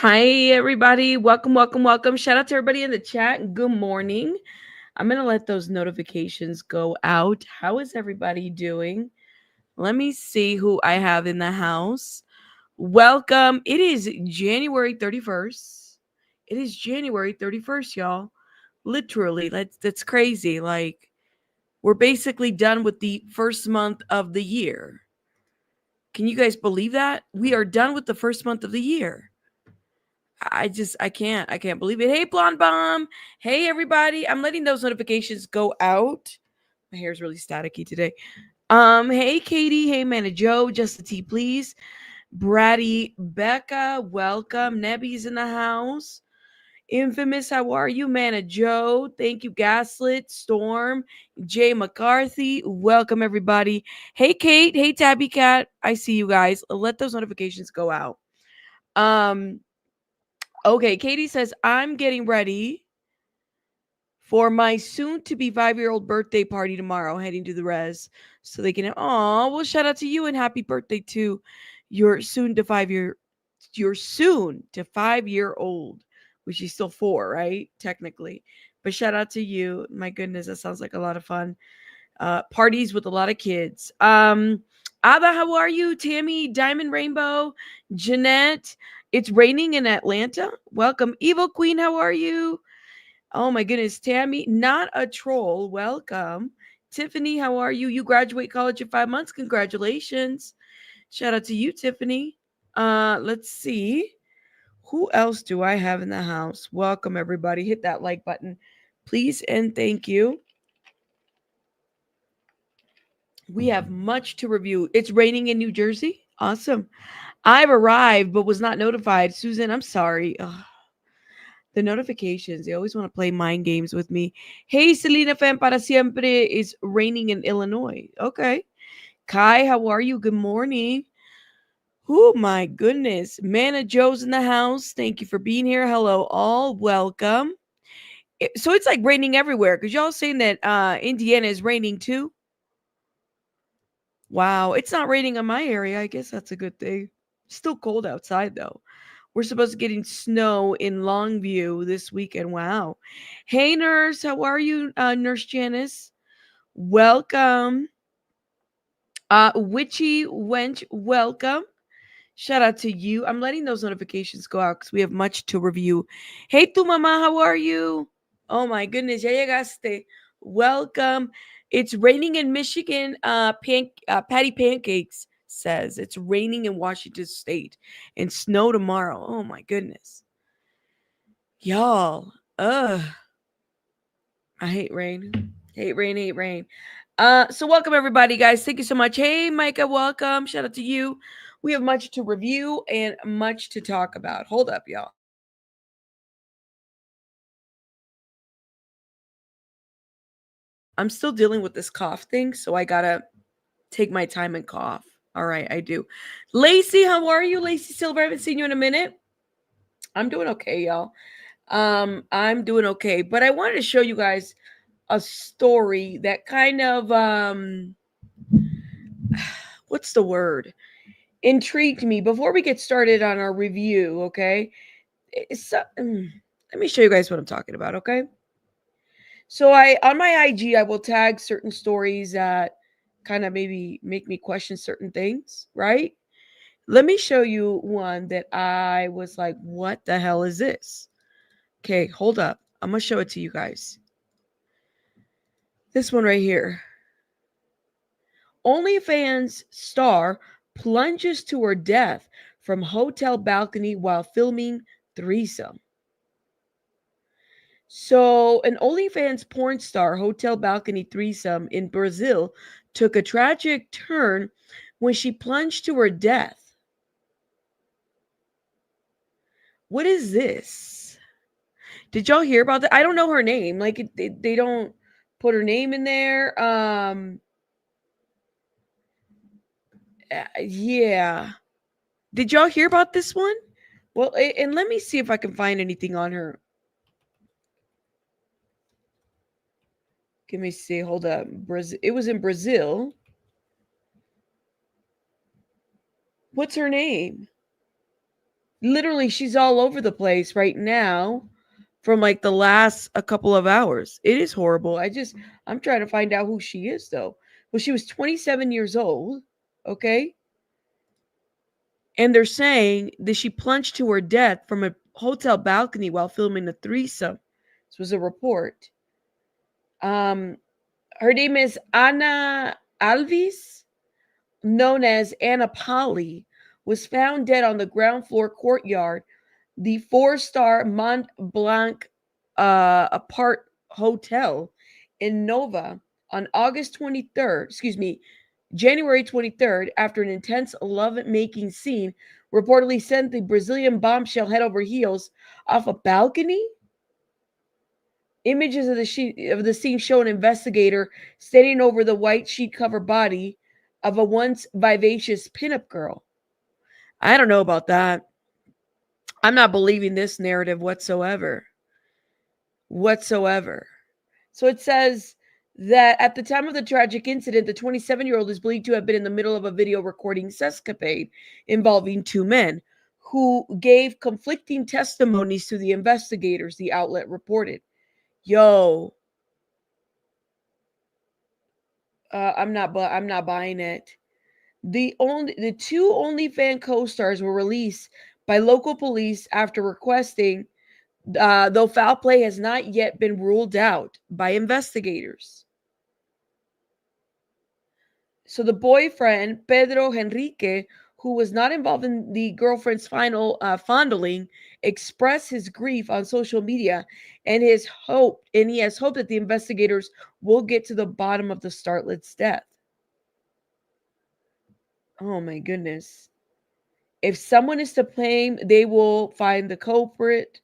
Hi, everybody. Welcome. Shout out to everybody in the chat. Good morning. I'm going to let those notifications go out. How is everybody doing? Let me see who I have in the house. Welcome. It is January 31st. It is January 31st, y'all. Literally, that's crazy. Like, we're basically done with the first month of the year. Can you guys believe that? We are done with the first month of the year. I can't believe it. Hey, Blonde Bomb. Hey, everybody. I'm letting those notifications go out. My hair's really staticky today. Hey, Katie. Hey, Mana Joe. Just a tea, please. Bratty Becca. Welcome. Nebby's in the house. Infamous, how are you, Mana Joe? Thank you, Gaslit, Storm, Jay McCarthy. Welcome, everybody. Hey, Kate. Hey, Tabby Cat. I see you guys. Let those notifications go out. Okay, Katie says, I'm getting ready for my soon to be 5-year-old birthday party tomorrow, heading to the res. So they can, oh, well, shout out to you and happy birthday to your soon to 5-year old, which is still 4, right? Technically. But shout out to you. My goodness, that sounds like a lot of fun. Parties with a lot of kids. Ada, how are you? Tammy, Diamond Rainbow, Jeanette. It's raining in Atlanta. Welcome. Evil Queen, how are you? Oh my goodness. Tammy, not a troll. Welcome. Tiffany, how are you? You graduate college in 5 months. Congratulations. Shout out to you, Tiffany. Let's see. Who else do I have in the house? Welcome, everybody. Hit that like button, please, and thank you. We have much to review. It's raining in New Jersey. Awesome. I've arrived but was not notified. Susan, I'm sorry. Ugh. The notifications, they always want to play mind games with me. Hey, Selena Fan para siempre. It's raining in Illinois. Okay. Kai, how are you? Good morning. Oh, my goodness. Mana Joe's in the house. Thank you for being here. Hello, all. Welcome. So it's like raining everywhere because y'all saying that Indiana is raining too. Wow, it's not raining in my area. I guess that's a good thing. Still cold outside though. We're supposed to getting snow in Longview this weekend. Wow. Hey nurse, how are you, Nurse Janice? Welcome. Witchy Wench, welcome. Shout out to you. I'm letting those notifications go out because we have much to review. Hey tu mama, how are you? Oh my goodness, ya llegaste. Welcome. It's raining in Michigan. Patty Pancakes says it's raining in Washington State and snow tomorrow. Oh my goodness, y'all. I hate rain. Hate rain. Hate rain. So welcome everybody, guys. Thank you so much. Hey, Micah, welcome. Shout out to you. We have much to review and much to talk about. Hold up, y'all. I'm still dealing with this cough thing, so I gotta take my time and cough. All right, I do. Lacey, how are you? Lacey Silver, I haven't seen you in a minute. I'm doing okay, y'all. I'm doing okay, but I wanted to show you guys a story that kind of what's the word? Intrigued me before we get started on our review, okay? Let me show you guys what I'm talking about, okay? So I on my IG I will tag certain stories that kind of maybe make me question certain things, right? Let me show you one that I was like, what the hell is this? Okay, hold up. I'm going to show it to you guys. This one right here. OnlyFans star plunges to her death from hotel balcony while filming threesome. So, an OnlyFans porn star hotel balcony threesome in Brazil took a tragic turn when she plunged to her death. What is this? Did y'all hear about that? I don't know her name. Like they don't put her name in there. Yeah. Did y'all hear about this one? Well, and let me see if I can find anything on her. Let me see. Hold up. Brazil. It was in Brazil. What's her name? Literally, she's all over the place right now from like the last a couple of hours. It is horrible. I'm trying to find out who she is though. Well, she was 27 years old, okay? And they're saying that she plunged to her death from a hotel balcony while filming a threesome. This was a report. Um, her name is Anna Alves, known as Anna Polly, was found dead on the ground floor courtyard, the four-star Mont Blanc apart hotel in Nova on August 23rd, excuse me, January 23rd, after an intense love-making scene reportedly sent the Brazilian bombshell head over heels off a balcony. Images of the scene show an investigator standing over the white sheet cover body of a once vivacious pinup girl. I don't know about that. I'm not believing this narrative whatsoever. Whatsoever. So it says that at the time of the tragic incident, the 27-year-old is believed to have been in the middle of a video recording sescapade involving two men who gave conflicting testimonies to the investigators, the outlet reported. Yo, I'm not buying it. The two OnlyFans co-stars were released by local police after requesting, though foul play has not yet been ruled out by investigators. So the boyfriend, Pedro Henrique, who was not involved in the girlfriend's final fondling, expressed his grief on social media and he has hope that the investigators will get to the bottom of the starlet's death. Oh my goodness. If someone is to blame, they will find the culprit.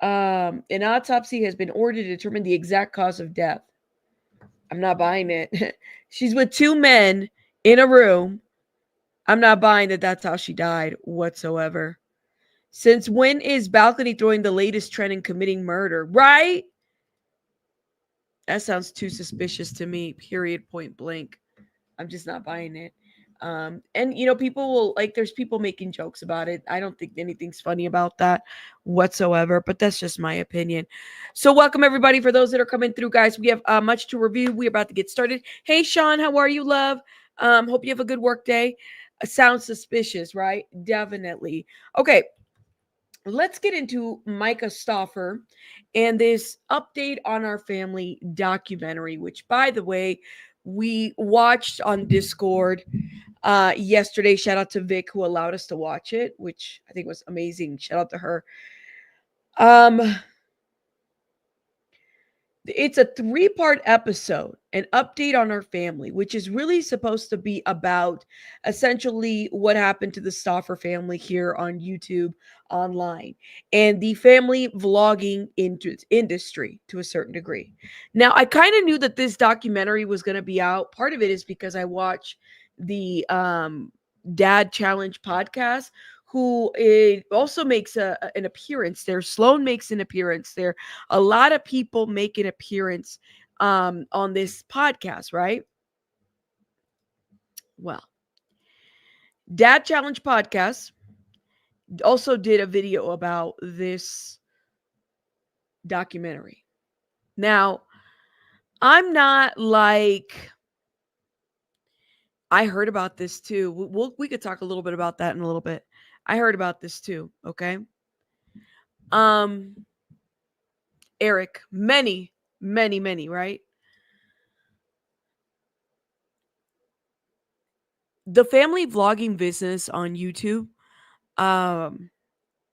An autopsy has been ordered to determine the exact cause of death. I'm not buying it. She's with two men in a room. I'm not buying that that's how she died whatsoever. Since when is balcony throwing the latest trend in committing murder? Right? That sounds too suspicious to me, period, point blank. I'm just not buying it. And people will like there's people making jokes about it. I don't think anything's funny about that whatsoever, but that's just my opinion. So welcome everybody. For those that are coming through, guys, we have much to review. We're about to get started. Hey Sean, how are you, love? Hope you have a good work day. Sounds suspicious, right? Definitely. Okay, let's get into Micah Stauffer and this update on our family documentary, which, by the way, we watched on Discord yesterday. Shout out to Vic who allowed us to watch it, which I think was amazing. Shout out to her. Um, It's a 3-part episode, an update on our family, which is really supposed to be about essentially what happened to the Stauffer family here on YouTube online and the family vlogging industry to a certain degree. Now, I kind of knew that this documentary was going to be out. Part of it is because I watch the Dad Challenge podcast, who it also makes an appearance there. Sloan makes an appearance there. A lot of people make an appearance on this podcast, right? Well, Dad Challenge podcast also did a video about this documentary. Now, I'm not like I heard about this too. We could talk a little bit about that in a little bit. I heard about this too, okay? Eric, many, right? The family vlogging business on YouTube, um,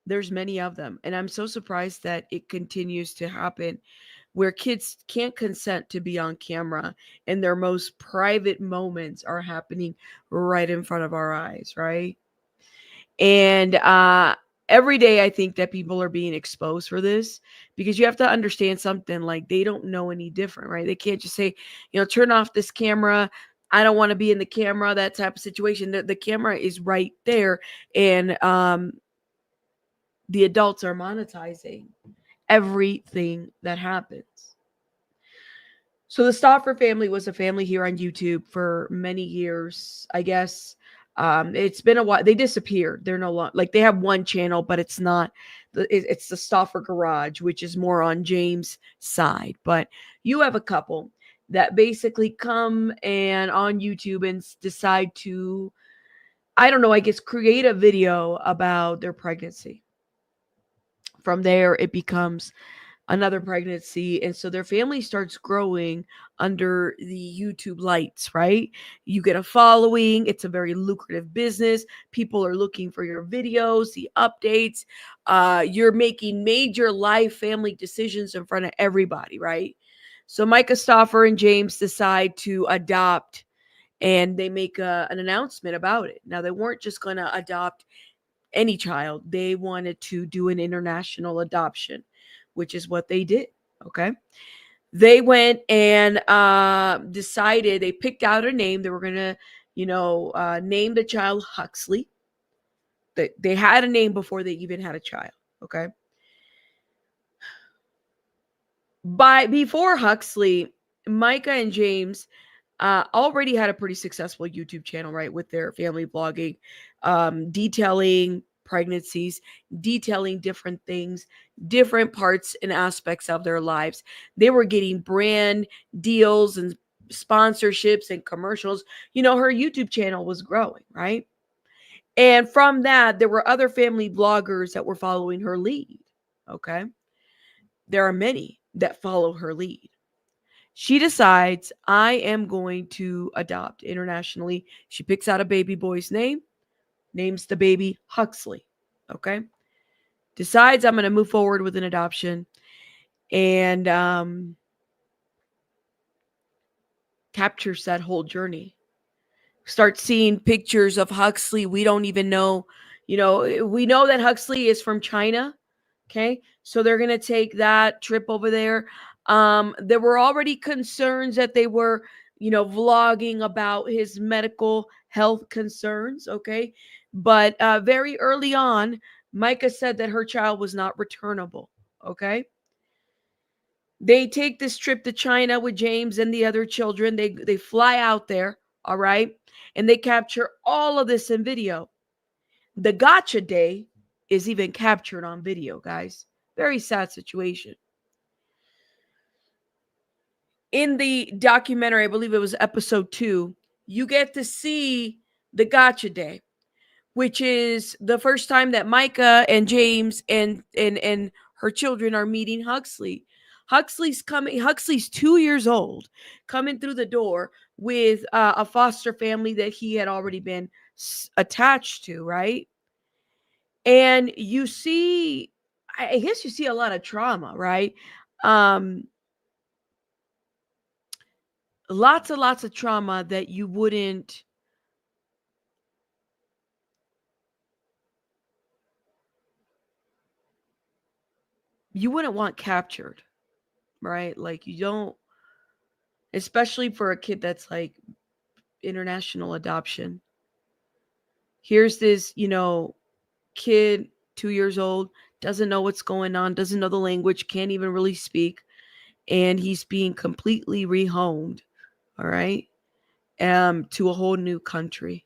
there's many of them. And I'm so surprised that it continues to happen where kids can't consent to be on camera and their most private moments are happening right in front of our eyes, right? And every day I think that people are being exposed for this because you have to understand something, like they don't know any different, right? They can't just say, turn off this camera. I don't want to be in the camera, that type of situation. The camera is right there. And the adults are monetizing everything that happens. So the Stauffer family was a family here on YouTube for many years, I guess. It's been a while. They disappeared. They're no longer, like, they have one channel, but it's not. It's the Stauffer Garage, which is more on James' side. But you have a couple that basically come and on YouTube and decide to, I don't know, I guess create a video about their pregnancy. From there, it becomes another pregnancy. And so their family starts growing under the YouTube lights, right? You get a following. It's a very lucrative business. People are looking for your videos, the updates. You're making major life family decisions in front of everybody, right? So Micah Stauffer and James decide to adopt, and they make an announcement about it. Now, they weren't just going to adopt any child. They wanted to do an international adoption, which is what they did. Okay. They went and decided, they picked out a name. They were going to, name the child Huxley. They had a name before they even had a child. Okay. Before Huxley, Micah and James already had a pretty successful YouTube channel, right, with their family vlogging, detailing pregnancies, detailing different things, different parts and aspects of their lives. They were getting brand deals and sponsorships and commercials. Her YouTube channel was growing, right? And from that, there were other family vloggers that were following her lead. Okay. There are many that follow her lead. She decides, I am going to adopt internationally. She picks out a baby boy's name, names the baby Huxley. Okay. Decides, I'm going to move forward with an adoption, and captures that whole journey. Start seeing pictures of Huxley. We don't even know, we know that Huxley is from China. Okay. So they're going to take that trip over there. There were already concerns that they were, vlogging about his medical health concerns. Okay. But very early on, Micah said that her child was not returnable. Okay. They take this trip to China with James and the other children. They fly out there. All right. And they capture all of this in video. The gotcha day is even captured on video, guys. Very sad situation. In the documentary, I believe it was episode 2, you get to see the gotcha day, which is the first time that Micah and James and her children are meeting Huxley. Huxley's 2 years old, coming through the door with a foster family that he had already been attached to, right? And you see, I guess you see a lot of trauma, right? Lots and lots of trauma that you wouldn't want captured, right? Like, you don't, especially for a kid that's like international adoption. Here's this, kid, 2 years old, doesn't know what's going on, doesn't know the language, can't even really speak, and he's being completely rehomed, all right, to a whole new country.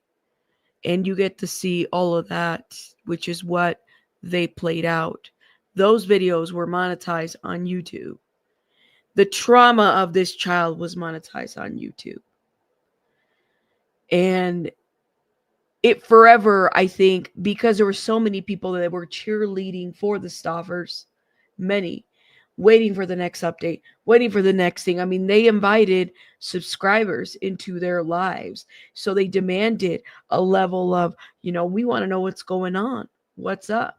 And you get to see all of that, which is what they played out. Those videos were monetized on YouTube. The trauma of this child was monetized on YouTube. And it forever, I think, because there were so many people that were cheerleading for the Stauffers, many, waiting for the next update, waiting for the next thing. I mean, they invited subscribers into their lives. So they demanded a level of, we want to know what's going on. What's up?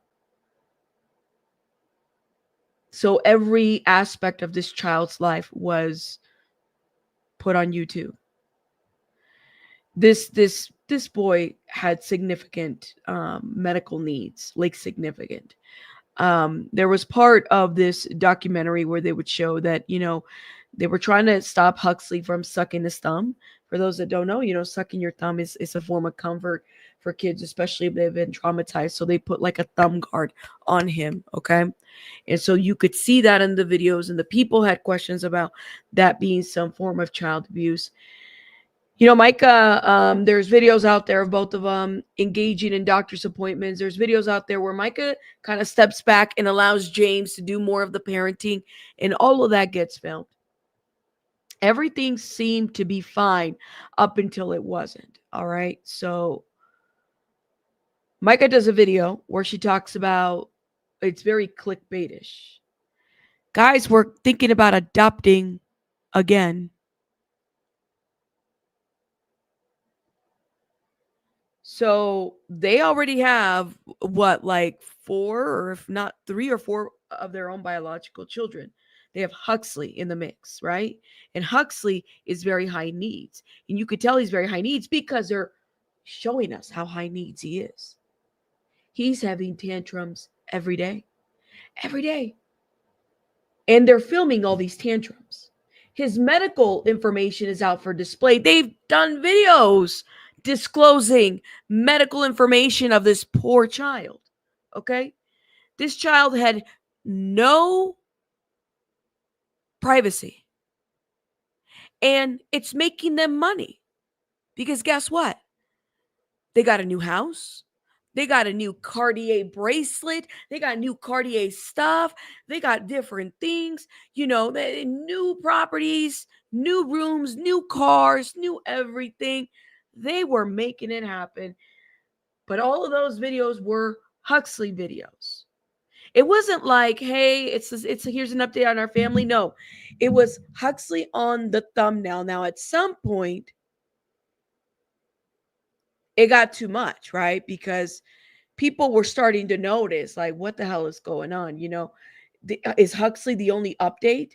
So every aspect of this child's life was put on YouTube. This boy had significant medical needs, like significant. There was part of this documentary where they would show that, they were trying to stop Huxley from sucking his thumb. For those that don't know, sucking your thumb is a form of comfort for kids, especially if they've been traumatized. So they put like a thumb guard on him. Okay. And so you could see that in the videos, and the people had questions about that being some form of child abuse. Micah, there's videos out there of both of them engaging in doctor's appointments. There's videos out there where Micah kind of steps back and allows James to do more of the parenting, and all of that gets filmed. Everything seemed to be fine up until it wasn't. All right. So Micah does a video where she talks about, it's very clickbaitish. Guys, we're thinking about adopting again. So they already have what, like 4 or if not 3 or 4 of their own biological children. They have Huxley in the mix, right? And Huxley is very high needs. And you could tell he's very high needs because they're showing us how high needs he is. He's having tantrums every day. Every day. And they're filming all these tantrums. His medical information is out for display. They've done videos disclosing medical information of this poor child. Okay? This child had no privacy. And it's making them money. Because guess what? They got a new house. They got a new Cartier bracelet. They got new Cartier stuff. They got different things, new properties, new rooms, new cars, new everything. They were making it happen. But all of those videos were Huxley videos. It wasn't like, hey, it's here's an update on our family. No, it was Huxley on the thumbnail. Now, at some point, it got too much, right? Because people were starting to notice, like, what the hell is going on? Is Huxley the only update?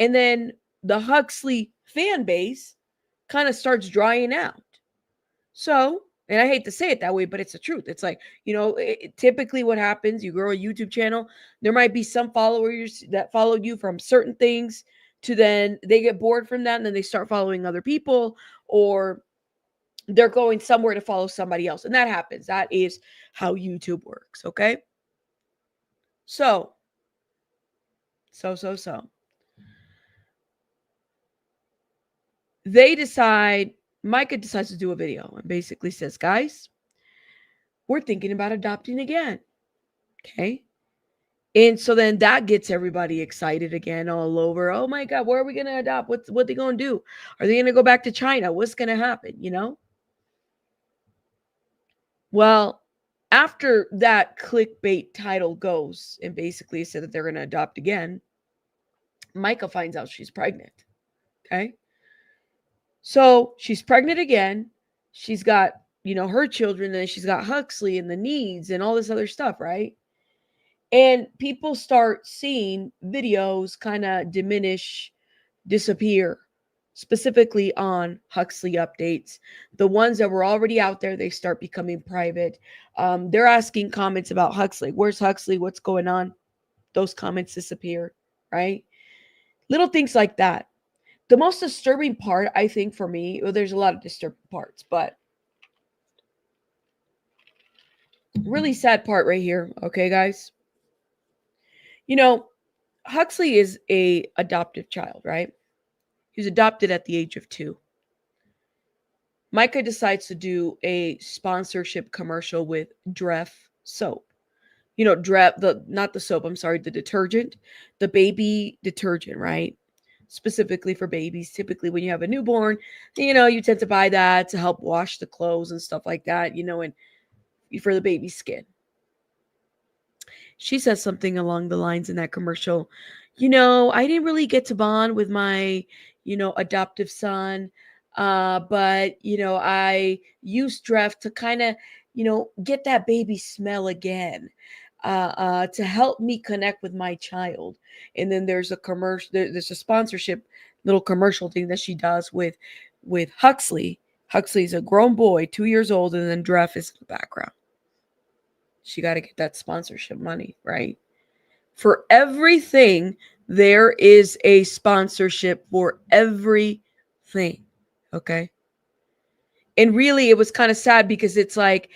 And then the Huxley fan base kind of starts drying out. So, and I hate to say it that way, but it's the truth. It's like, typically what happens, you grow a YouTube channel, there might be some followers that follow you from certain things to then they get bored from that and then they start following other people, or they're going somewhere to follow somebody else. And that happens. That is how YouTube works. Okay. So. Micah decides to do a video and basically says, guys, we're thinking about adopting again. Okay. And so then that gets everybody excited again all over. Oh my God, where are we going to adopt? What they going to do? Are they going to go back to China? What's going to happen? Well, after that clickbait title goes and basically said that they're going to adopt again, Micah finds out she's pregnant. Okay. So she's pregnant again. She's got, her children, and she's got Huxley and the needs and all this other stuff, right? And people start seeing videos kind of disappear, specifically on Huxley updates. The ones that were already out there, they start becoming private. They're asking comments about Huxley. Where's Huxley? What's going on? Those comments disappear, right? Little things like that. The most disturbing part, I think, for me, well, there's a lot of disturbing parts, but really sad part right here. Okay, guys. Huxley is a adoptive child, right? He was adopted at the age of 2. Micah decides to do a sponsorship commercial with Dref soap. Dref, not the soap, I'm sorry, the detergent, the baby detergent, right? Specifically for babies. Typically when you have a newborn, you tend to buy that to help wash the clothes and stuff like that, and for the baby's skin. She says something along the lines in that commercial, I didn't really get to bond with my, adoptive son. But, I used Dref to kind of, get that baby smell again, to help me connect with my child. And then there's a commercial, there's a sponsorship little commercial thing that she does with Huxley. Huxley's a grown boy, 2 years old, and then Dref is in the background. She got to get that sponsorship money, right? For everything, there is a sponsorship for everything. Okay. And really, it was kind of sad because it's like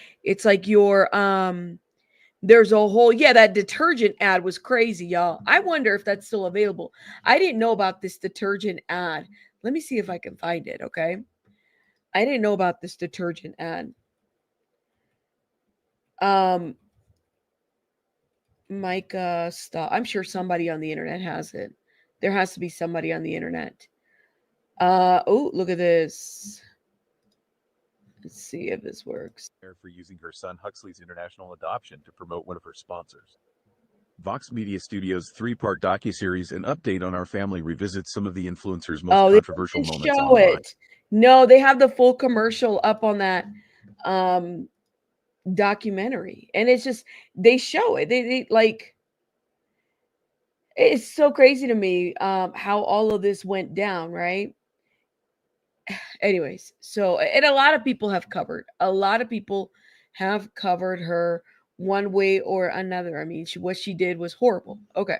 your there's a whole, that detergent ad was crazy, y'all. I wonder if that's still available. I didn't know about this detergent ad. Let me see if I can find it. Okay. I didn't know about this detergent ad. Um, Micah stuff. I'm sure somebody on the internet has it. There has to be somebody on the internet. Oh, look at this. Let's see if this works. For using her son Huxley's international adoption to promote one of her sponsors. Vox Media Studios' three-part docuseries An Update on Our Family revisits some of the influencer's most controversial They moments show online. it. No, they have the full commercial up on that documentary, and it's just they show it. They like it's so crazy to me how all of this went down, right? Anyways, so and a lot of people have covered. A lot of people have covered her one way or another. I mean, what she did was horrible. Okay.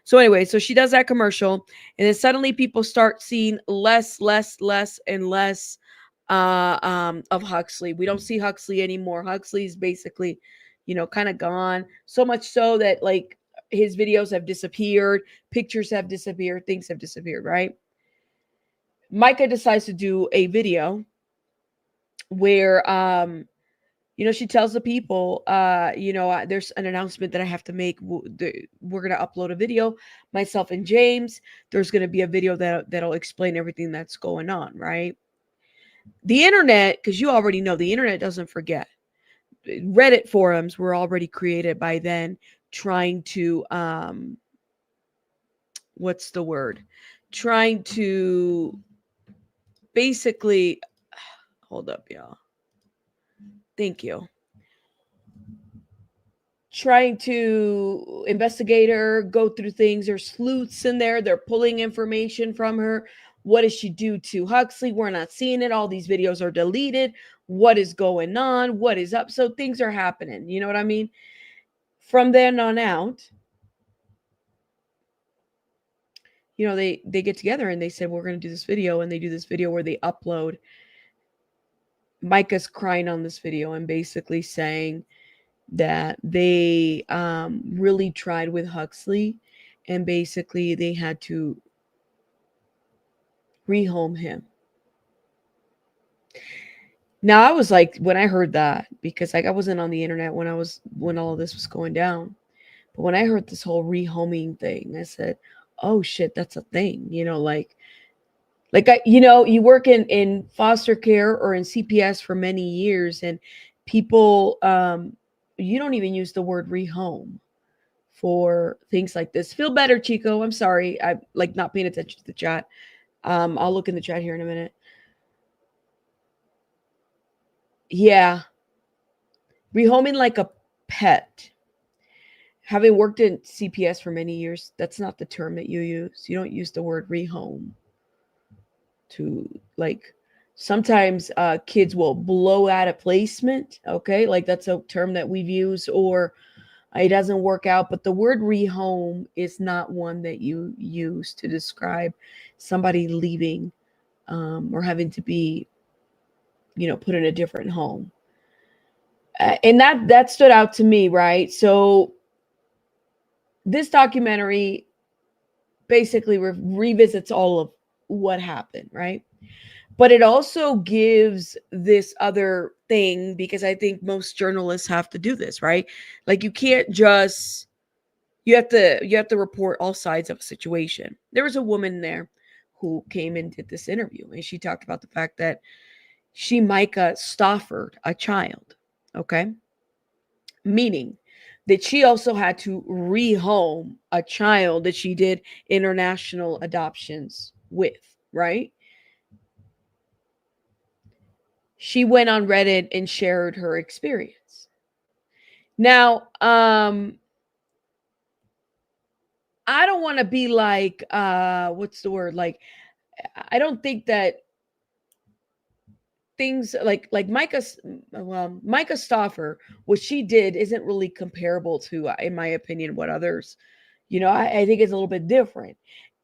So anyway, so she does that commercial, and then suddenly people start seeing less, and less of Huxley. We don't see Huxley anymore. Huxley's basically, kind of gone. So much so that like his videos have disappeared, pictures have disappeared, things have disappeared, right? Micah decides to do a video where she tells the people, there's an announcement that I have to make. We're going to upload a video, myself and James. There's going to be a video that'll explain everything that's going on, right? The internet, because you already know, the internet doesn't forget. Reddit forums were already created by then trying to, what's the word? Trying to basically, hold up, y'all. Thank you. Trying to investigate her, go through things. There's sleuths in there. They're pulling information from her. What does she do to Huxley? We're not seeing it. All these videos are deleted. What is going on? What is up? So things are happening. You know what I mean? From then on out, they get together and they said, we're going to do this video. And they do this video where they upload. Micah's crying on this video and basically saying that they really tried with Huxley, and basically they had to rehome him. Now I was like, when I heard that, because like I wasn't on the internet when all of this was going down, but when I heard this whole rehoming thing, I said, oh shit, that's a thing. You work in foster care or in CPS for many years, and people you don't even use the word rehome for things like this. Feel better, Chico. I'm sorry. I'm like not paying attention to the chat. I'll look in the chat here in a minute. Yeah. Rehoming like a pet. Having worked in CPS for many years, that's not the term that you use. You don't use the word rehome to like sometimes kids will blow out a placement. Okay. Like that's a term that we've used, or it doesn't work out. But the word rehome is not one that you use to describe somebody leaving or having to be, put in a different home. And that stood out to me, right? So this documentary basically revisits all of what happened, right? But it also gives this other thing, because I think most journalists have to do this, right? Like you can't just you have to report all sides of a situation. There was a woman there who came and did this interview, and she talked about the fact that she Micah Stauffered a child, okay? Meaning that she also had to rehome a child that she did international adoptions with, right? She went on Reddit and shared her experience. Now, I don't want to be like, what's the word? Like, I don't think that things like Micah Stauffer, what she did isn't really comparable to, in my opinion, what others, I think it's a little bit different.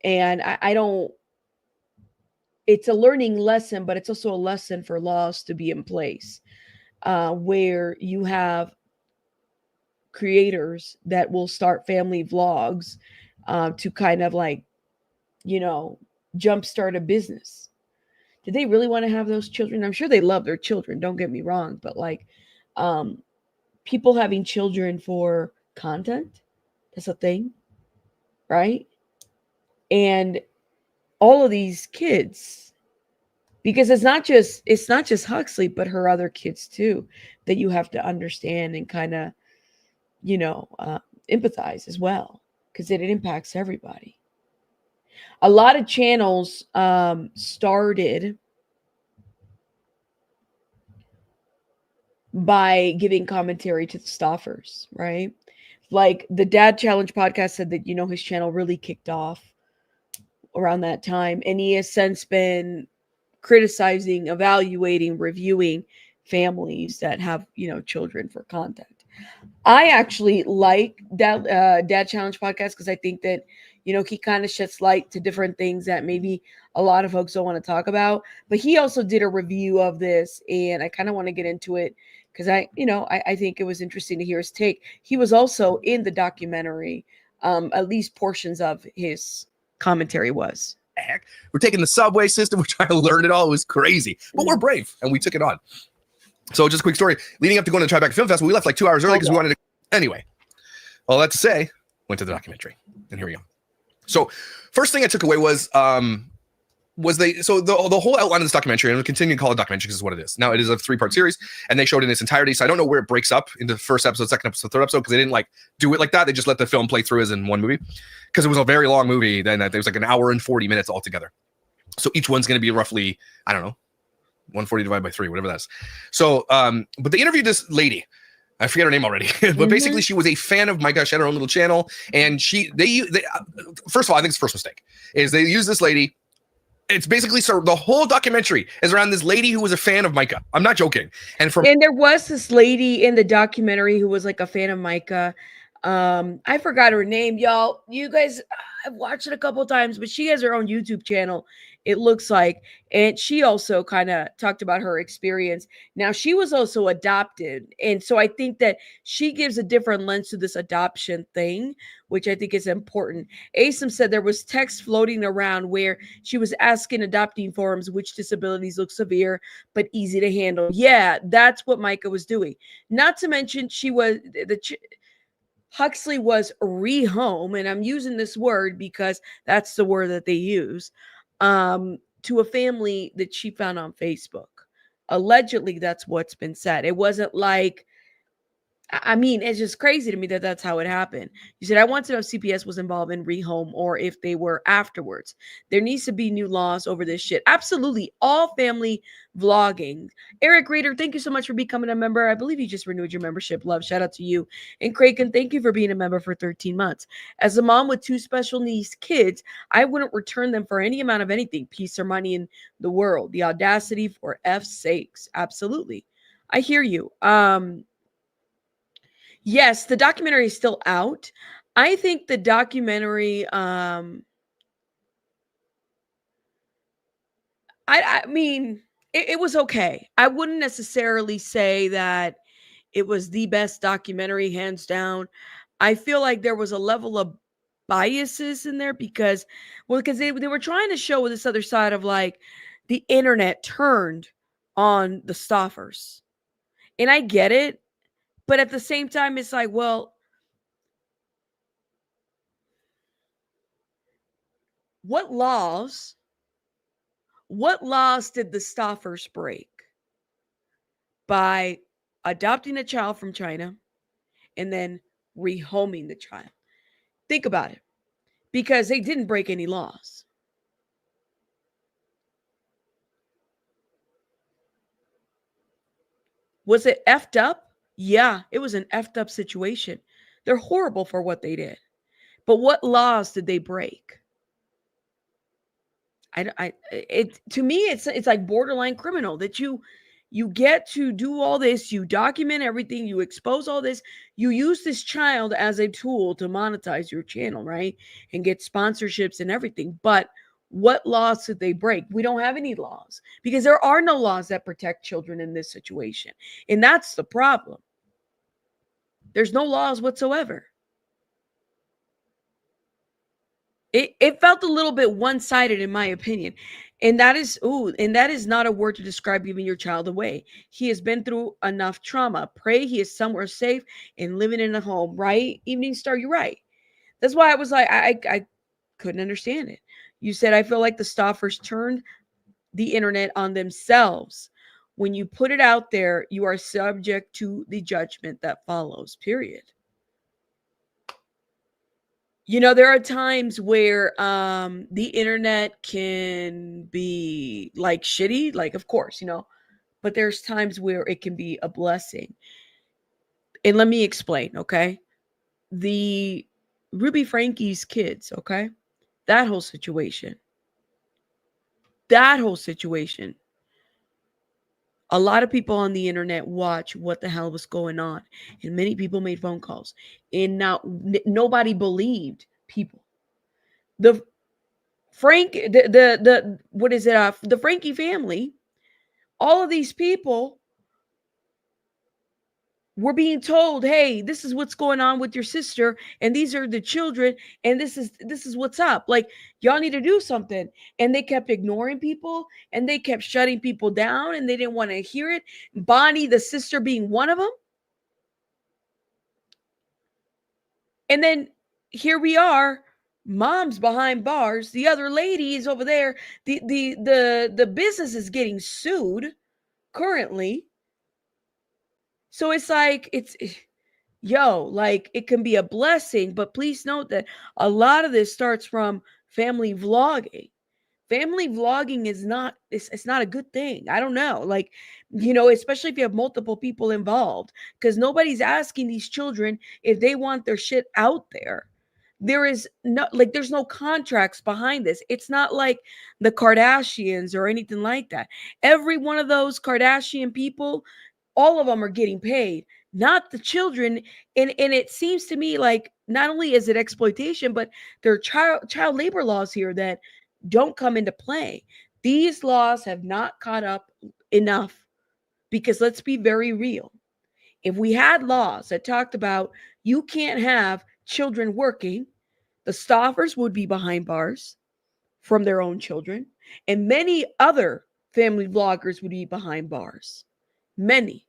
And I don't, it's a learning lesson, but it's also a lesson for laws to be in place, where you have creators that will start family vlogs to kind of like, jumpstart a business. did they really want to have those children? I'm sure they love their children, don't get me wrong, but like people having children for content, that's a thing, right? And all of these kids, because it's not just Huxley, but her other kids too, that you have to understand and kind of, empathize as well, because it impacts everybody. A lot of channels started by giving commentary to the Stauffers, right? Like the Dad Challenge podcast said that, his channel really kicked off around that time. And he has since been criticizing, evaluating, reviewing families that have, children for content. I actually like that Dad Challenge podcast because I think that, he kind of sheds light to different things that maybe a lot of folks don't want to talk about. But he also did a review of this, and I kind of want to get into it because I think it was interesting to hear his take. He was also in the documentary, at least portions of his commentary was. Heck, we're taking the subway system. We're trying to learn it all. It was crazy, but we're brave and we took it on. So just a quick story. Leading up to going to Tribeca Film Festival, we left like 2 hours early because we wanted to. Anyway, all that to say, went to the documentary, and here we go. So first thing I took away was the whole outline of this documentary, and we'll continue to call it documentary because it's what it is. Now it is a 3-part series, and they showed it in its entirety. So I don't know where it breaks up into the first episode, second episode, third episode, because they didn't like do it like that. They just let the film play through as in one movie, because it was a very long movie. Then there was like an hour and 40 minutes altogether. So each one's going to be roughly, I don't know, 140 divided by 3, whatever that is. So, but they interviewed this lady. I forget her name already, but basically she was a fan of Micah. She had her own little channel, and they first of all, I think it's the first mistake is they use this lady. It's basically so the whole documentary is around this lady who was a fan of Micah. I'm not joking. And there was this lady in the documentary who was like a fan of Micah. I forgot her name, y'all. You guys, I've watched it a couple of times, but she has her own YouTube channel, it looks like. And she also kind of talked about her experience. Now, she was also adopted. And so I think that she gives a different lens to this adoption thing, which I think is important. Asim said there was text floating around where she was asking adopting forums which disabilities look severe but easy to handle. Yeah, that's what Micah was doing. Not to mention Huxley was rehome, and I'm using this word because that's the word that they use, to a family that she found on Facebook. Allegedly, that's what's been said. It wasn't like, I mean, it's just crazy to me that that's how it happened. You said, I want to know if CPS was involved in rehome or if they were afterwards. There needs to be new laws over this shit. Absolutely. All family vlogging. Eric Reader, thank you so much for becoming a member. I believe you just renewed your membership. Love. Shout out to you. And Kraken, thank you for being a member for 13 months. As a mom with 2 special needs kids, I wouldn't return them for any amount of anything, peace or money in the world. The audacity for F's sakes. Absolutely. I hear you. Yes, the documentary is still out. I think the documentary, I mean, it was okay. I wouldn't necessarily say that it was the best documentary, hands down. I feel like there was a level of biases in there because they were trying to show this other side of like the internet turned on the Stauffers. And I get it. But at the same time, it's like, well, what laws did the Stauffers break by adopting a child from China and then rehoming the child? Think about it. Because they didn't break any laws. Was it effed up? Yeah, it was an effed up situation. They're horrible for what they did. But what laws did they break? To me, it's like borderline criminal that you get to do all this, you document everything, you expose all this, you use this child as a tool to monetize your channel, right? And get sponsorships and everything. But what laws did they break? We don't have any laws because there are no laws that protect children in this situation. And that's the problem. There's no laws whatsoever. It felt a little bit one-sided in my opinion. And that is not a word to describe giving your child away. He has been through enough trauma. Pray he is somewhere safe and living in a home, right? Evening Star, you're right. That's why I was like, I couldn't understand it. You said, I feel like the Stauffers turned the internet on themselves. When you put it out there, you are subject to the judgment that follows, period. You know, there are times where the internet can be like shitty, like, of course, you know, but there's times where it can be a blessing. And let me explain, okay? The Ruby Frankie's kids, okay? That whole situation. A lot of people on the internet watch what the hell was going on, and many people made phone calls, and now nobody believed people. The what is it? The Frankie family, all of these people were being told, hey, this is what's going on with your sister, and these are the children, and this is what's up. Like, y'all need to do something. And they kept ignoring people, and they kept shutting people down, and they didn't want to hear it. Bonnie, the sister, being one of them. And then here we are, mom's behind bars, the other lady is over there. The business is getting sued currently. So it's like, like, it can be a blessing, but please note that a lot of this starts from family vlogging. Family vlogging is not, it's not a good thing. I don't know. Like, you know, especially if you have multiple people involved, because nobody's asking these children if they want their shit out there. There is no, like, there's no contracts behind this. It's not like the Kardashians or anything like that. Every one of those Kardashian people, all of them are getting paid, not the children. And it seems to me like not only is it exploitation, but there are child labor laws here that don't come into play. These laws have not caught up enough, because let's be very real. If we had laws that talked about you can't have children working, the Stauffers would be behind bars from their own children, and many other family vloggers would be behind bars. Many.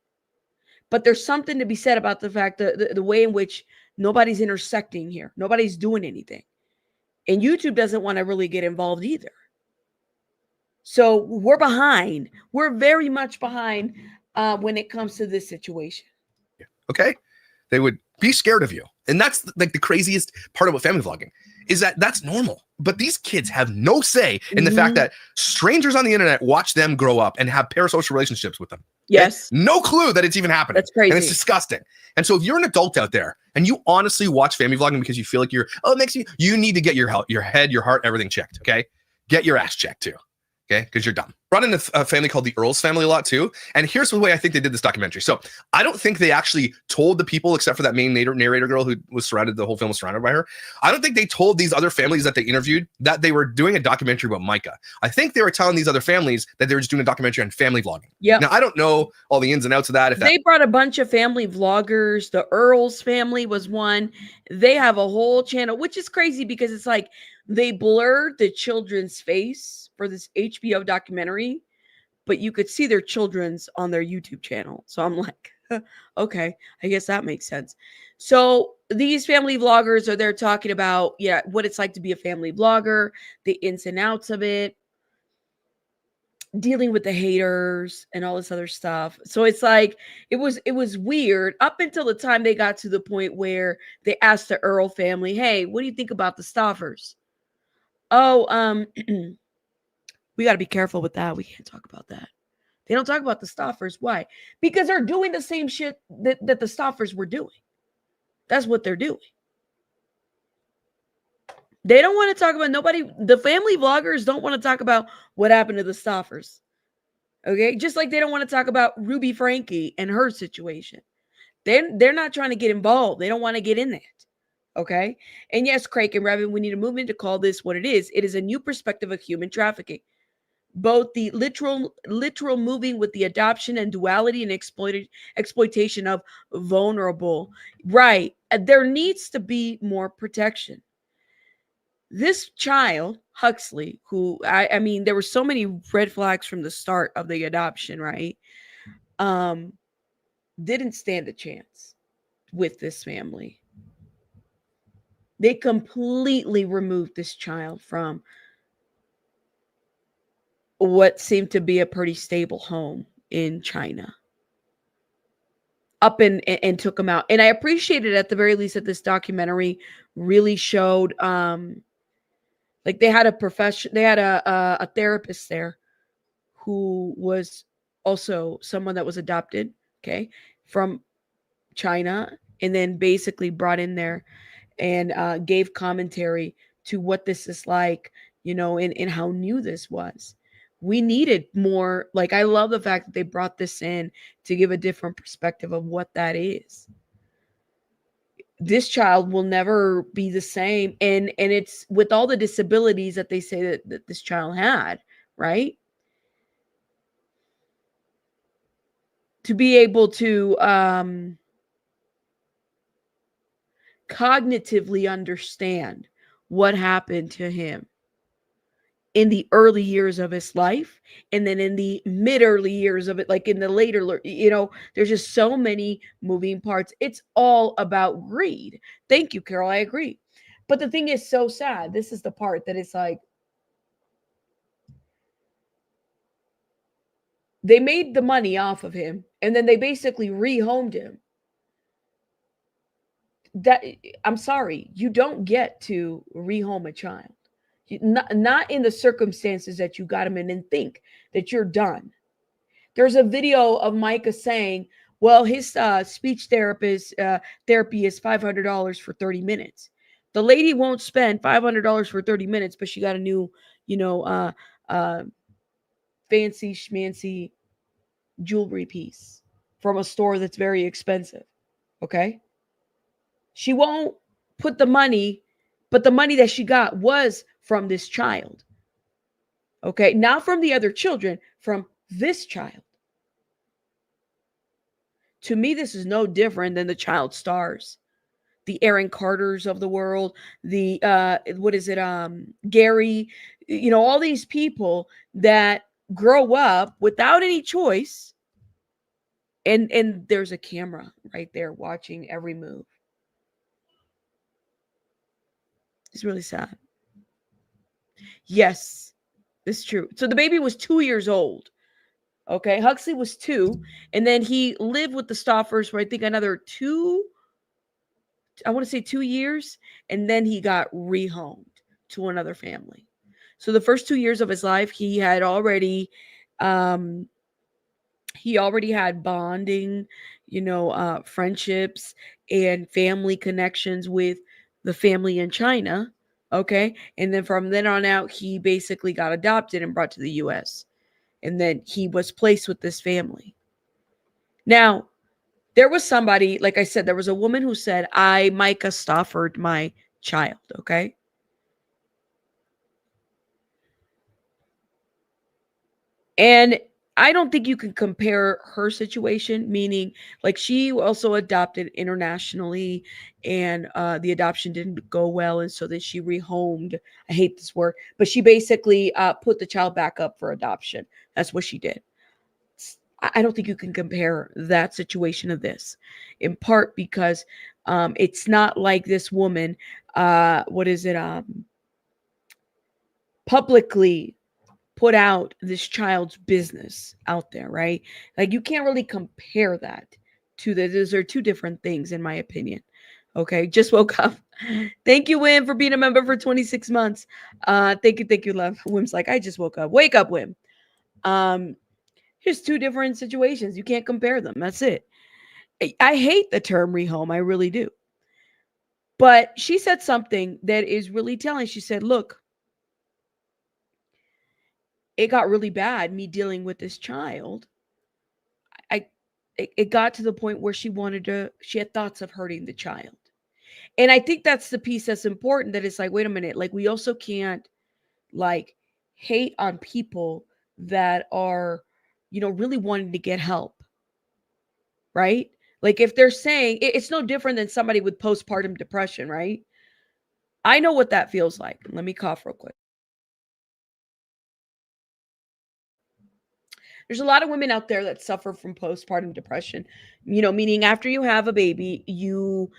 But there's something to be said about the fact that the way in which nobody's intersecting here. Nobody's doing anything. And YouTube doesn't want to really get involved either. So we're behind. We're very much behind when it comes to this situation. Okay? They would be scared of you. And that's like the craziest part about family vlogging, is that that's normal. But these kids have no say in the fact that strangers on the internet watch them grow up and have parasocial relationships with them. Yes. Okay? No clue that it's even happening. That's crazy. And it's disgusting. And so if you're an adult out there and you honestly watch family vlogging because you feel like it makes you need to get your head, your heart, everything checked. Okay? Get your ass checked too. Okay, because you're dumb. Run into a family called the Earl's family a lot too. And here's the way I think they did this documentary. So I don't think they actually told the people, except for that main narrator girl who was surrounded, the whole film was surrounded by her. I don't think they told these other families that they interviewed that they were doing a documentary about Micah. I think they were telling these other families that they were just doing a documentary on family vlogging. Yeah. Now, I don't know all the ins and outs of that. They brought a bunch of family vloggers. The Earl's family was one. They have a whole channel, which is crazy because it's like they blurred the children's face for this HBO documentary, but you could see their children's on their YouTube channel. So I'm like, okay, I guess that makes sense. So these family vloggers are there talking about, what it's like to be a family vlogger, the ins and outs of it, dealing with the haters and all this other stuff. So it's like, it was weird up until the time they got to the point where they asked the Earl family, hey, what do you think about the Stauffers? Oh, we got to be careful with that. We can't talk about that. They don't talk about the Stauffers. Why? Because they're doing the same shit that the Stauffers were doing. That's what they're doing. They don't want to talk about the family vloggers don't want to talk about what happened to the Stauffers. Okay? Just like they don't want to talk about Ruby Frankie and her situation. They're not trying to get involved. They don't want to get in that. Okay? And yes, Craig and Revin, we need a movement to call this what it is. It is a new perspective of human trafficking. Both the literal moving with the adoption and duality and exploitation of vulnerable. Right. There needs to be more protection. This child, Huxley, who I mean, there were so many red flags from the start of the adoption, right? Didn't stand a chance with this family. They completely removed this child from what seemed to be a pretty stable home in China. Up and took him out. And I appreciated at the very least that this documentary really showed like they had a therapist there who was also someone that was adopted, okay, from China, and then basically brought in there and gave commentary to what this is like, you know, and how new this was. We needed more. Like, I love the fact that they brought this in to give a different perspective of what that is. This child will never be the same. And it's with all the disabilities that they say that this child had, right? To be able to cognitively understand what happened to him in the early years of his life, and then in the mid early years of it, like in the later, you know, there's just so many moving parts. It's all about greed. Thank you, Carol. I agree. But the thing is so sad. This is the part that it's like, they made the money off of him, and then they basically rehomed him. That, I'm sorry, you don't get to rehome a child. Not in the circumstances that you got him in, and think that you're done. There's a video of Micah saying, well, his speech therapist therapy is $500 for 30 minutes. The lady won't spend $500 for 30 minutes, but she got a new, you know, fancy schmancy jewelry piece from a store that's very expensive. Okay. She won't put the money, but the money that she got was from this child. Okay. Not from the other children, from this child. To me, this is no different than the child stars, the Aaron Carters of the world, the Gary, you know, all these people that grow up without any choice, and there's a camera right there watching every move. It's really sad. Yes, it's true. So the baby was 2 years old. Okay, Huxley was 2, and then he lived with the Stauffers for I think another 2 years, and then he got rehomed to another family. So the first 2 years of his life, he already had bonding, you know, friendships and family connections with the family in China. Okay, and then from then on out, he basically got adopted and brought to the U.S. And then he was placed with this family. Now, there was somebody, like I said, there was a woman who said, Micah Stauffered my child, okay? And I don't think you can compare her situation, meaning like she also adopted internationally, and the adoption didn't go well. And so then she rehomed. I hate this word, but she basically put the child back up for adoption. That's what she did. I don't think you can compare that situation to this, in part because it's not like this woman, publicly put out this child's business out there, right? Like, you can't really compare that to those are two different things, in my opinion. Okay, just woke up. Thank you, Wim, for being a member for 26 months. Thank you, love. Wim's like, I just woke up. Wake up, Wim. Here's two different situations. You can't compare them. That's it. I hate the term rehome. I really do. But she said something that is really telling. She said, look, it got really bad, me dealing with this child. It got to the point where she had thoughts of hurting the child. And I think that's the piece that's important, that it's like, wait a minute, like, we also can't like hate on people that are, you know, really wanting to get help. Right? Like, if they're saying it's no different than somebody with postpartum depression, right? I know what that feels like. Let me cough real quick. There's a lot of women out there that suffer from postpartum depression, meaning after you have a baby, you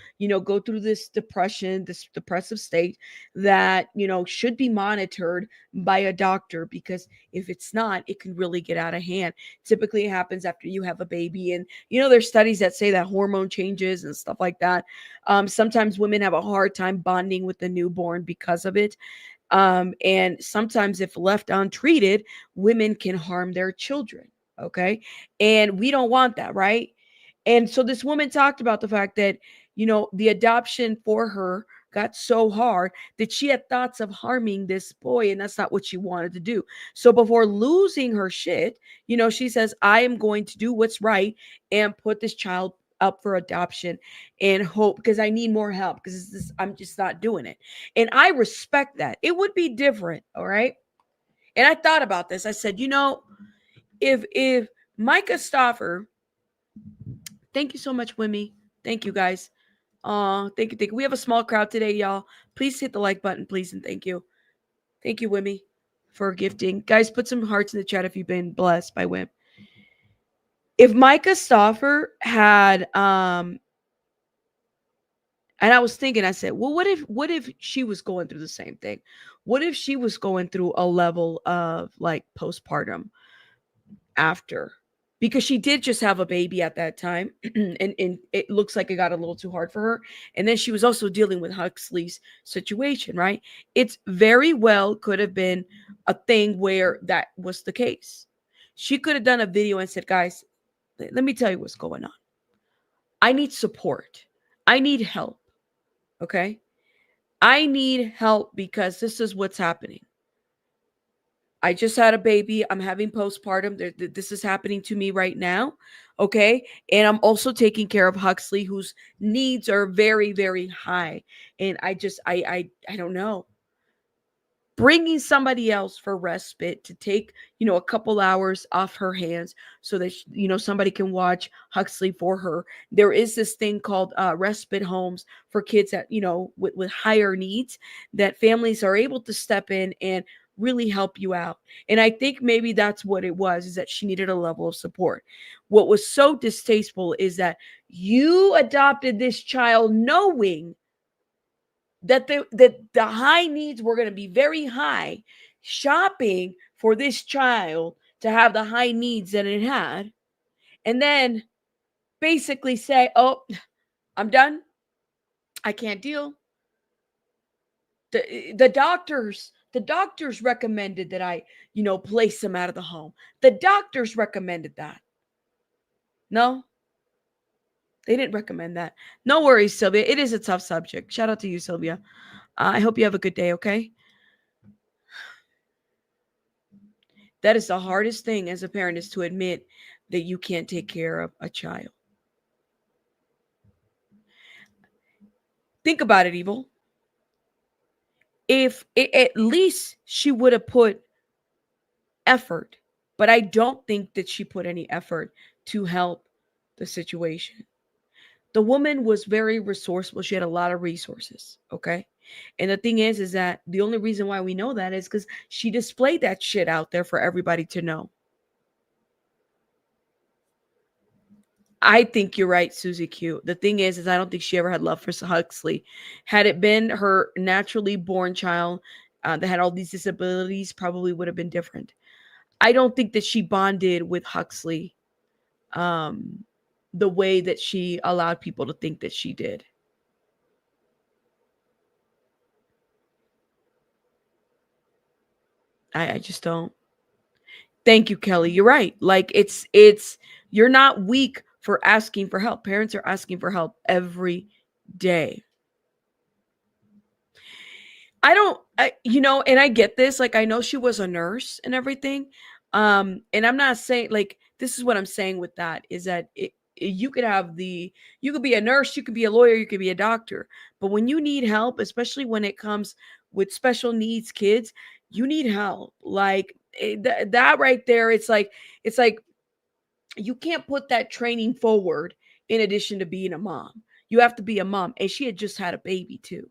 go through this depression, this depressive state that, should be monitored by a doctor, because if it's not, it can really get out of hand. Typically, it happens after you have a baby. And, there's studies that say that hormone changes and stuff like that. Sometimes women have a hard time bonding with the newborn because of it. And sometimes, if left untreated, women can harm their children. Okay. And we don't want that, right? And so this woman talked about the fact that, the adoption for her got so hard that she had thoughts of harming this boy, and that's not what she wanted to do. So before losing her shit, she says, I am going to do what's right and put this child up for adoption and hope, because I need more help, because I'm just not doing it. And I respect that. It would be different, all right? And I thought about this. I said, if Micah Stauffer, thank you so much, Wimmy. Thank you, guys. Thank you. We have a small crowd today, y'all. Please hit the like button, please, and thank you. Thank you, Wimmy, for gifting. Guys, put some hearts in the chat if you've been blessed by Wim. If Micah Stauffer had and I was thinking, I said, well, what if she was going through the same thing? What if she was going through a level of like postpartum after? Because she did just have a baby at that time, and it looks like it got a little too hard for her. And then she was also dealing with Huxley's situation, right? It's very well could have been a thing where that was the case. She could have done a video and said, guys, let me tell you what's going on. I need support. I need help. Okay. I need help because this is what's happening. I just had a baby. I'm having postpartum. This is happening to me right now. Okay. And I'm also taking care of Huxley, whose needs are very, very high. And I don't know. Bringing somebody else for respite to take, a couple hours off her hands so that, somebody can watch Huxley for her. There is this thing called respite homes for kids that, with higher needs, that families are able to step in and really help you out. And I think maybe that's what it was, is that she needed a level of support. What was so distasteful is that you adopted this child knowing that the high needs were going to be very high, shopping for this child to have the high needs that it had, and then basically say, oh, I'm done. I can't deal. The doctors recommended that I, place him out of the home. The doctors recommended that. No, they didn't recommend that. No worries, Sylvia. It is a tough subject. Shout out to you, Sylvia. I hope you have a good day, okay? That is the hardest thing as a parent, is to admit that you can't take care of a child. Think about it, Evil. If at least she would have put effort, but I don't think that she put any effort to help the situation. The woman was very resourceful. She had a lot of resources, okay? And the thing is that the only reason why we know that is because she displayed that shit out there for everybody to know. I think you're right, Susie Q. The thing is I don't think she ever had love for Huxley. Had it been her naturally born child that had all these disabilities, probably would have been different. I don't think that she bonded with Huxley the way that she allowed people to think that she did. I just don't. Thank you, Kelly. You're right. Like it's you're not weak for asking for help. Parents are asking for help every day. And I get this. Like, I know she was a nurse and everything. And I'm not saying, like, this is what I'm saying with that, is that you could be a nurse, you could be a lawyer, you could be a doctor. But when you need help, especially when it comes with special needs kids, you need help. Like that right there. It's like, you can't put that training forward in addition to being a mom. You have to be a mom. And she had just had a baby too,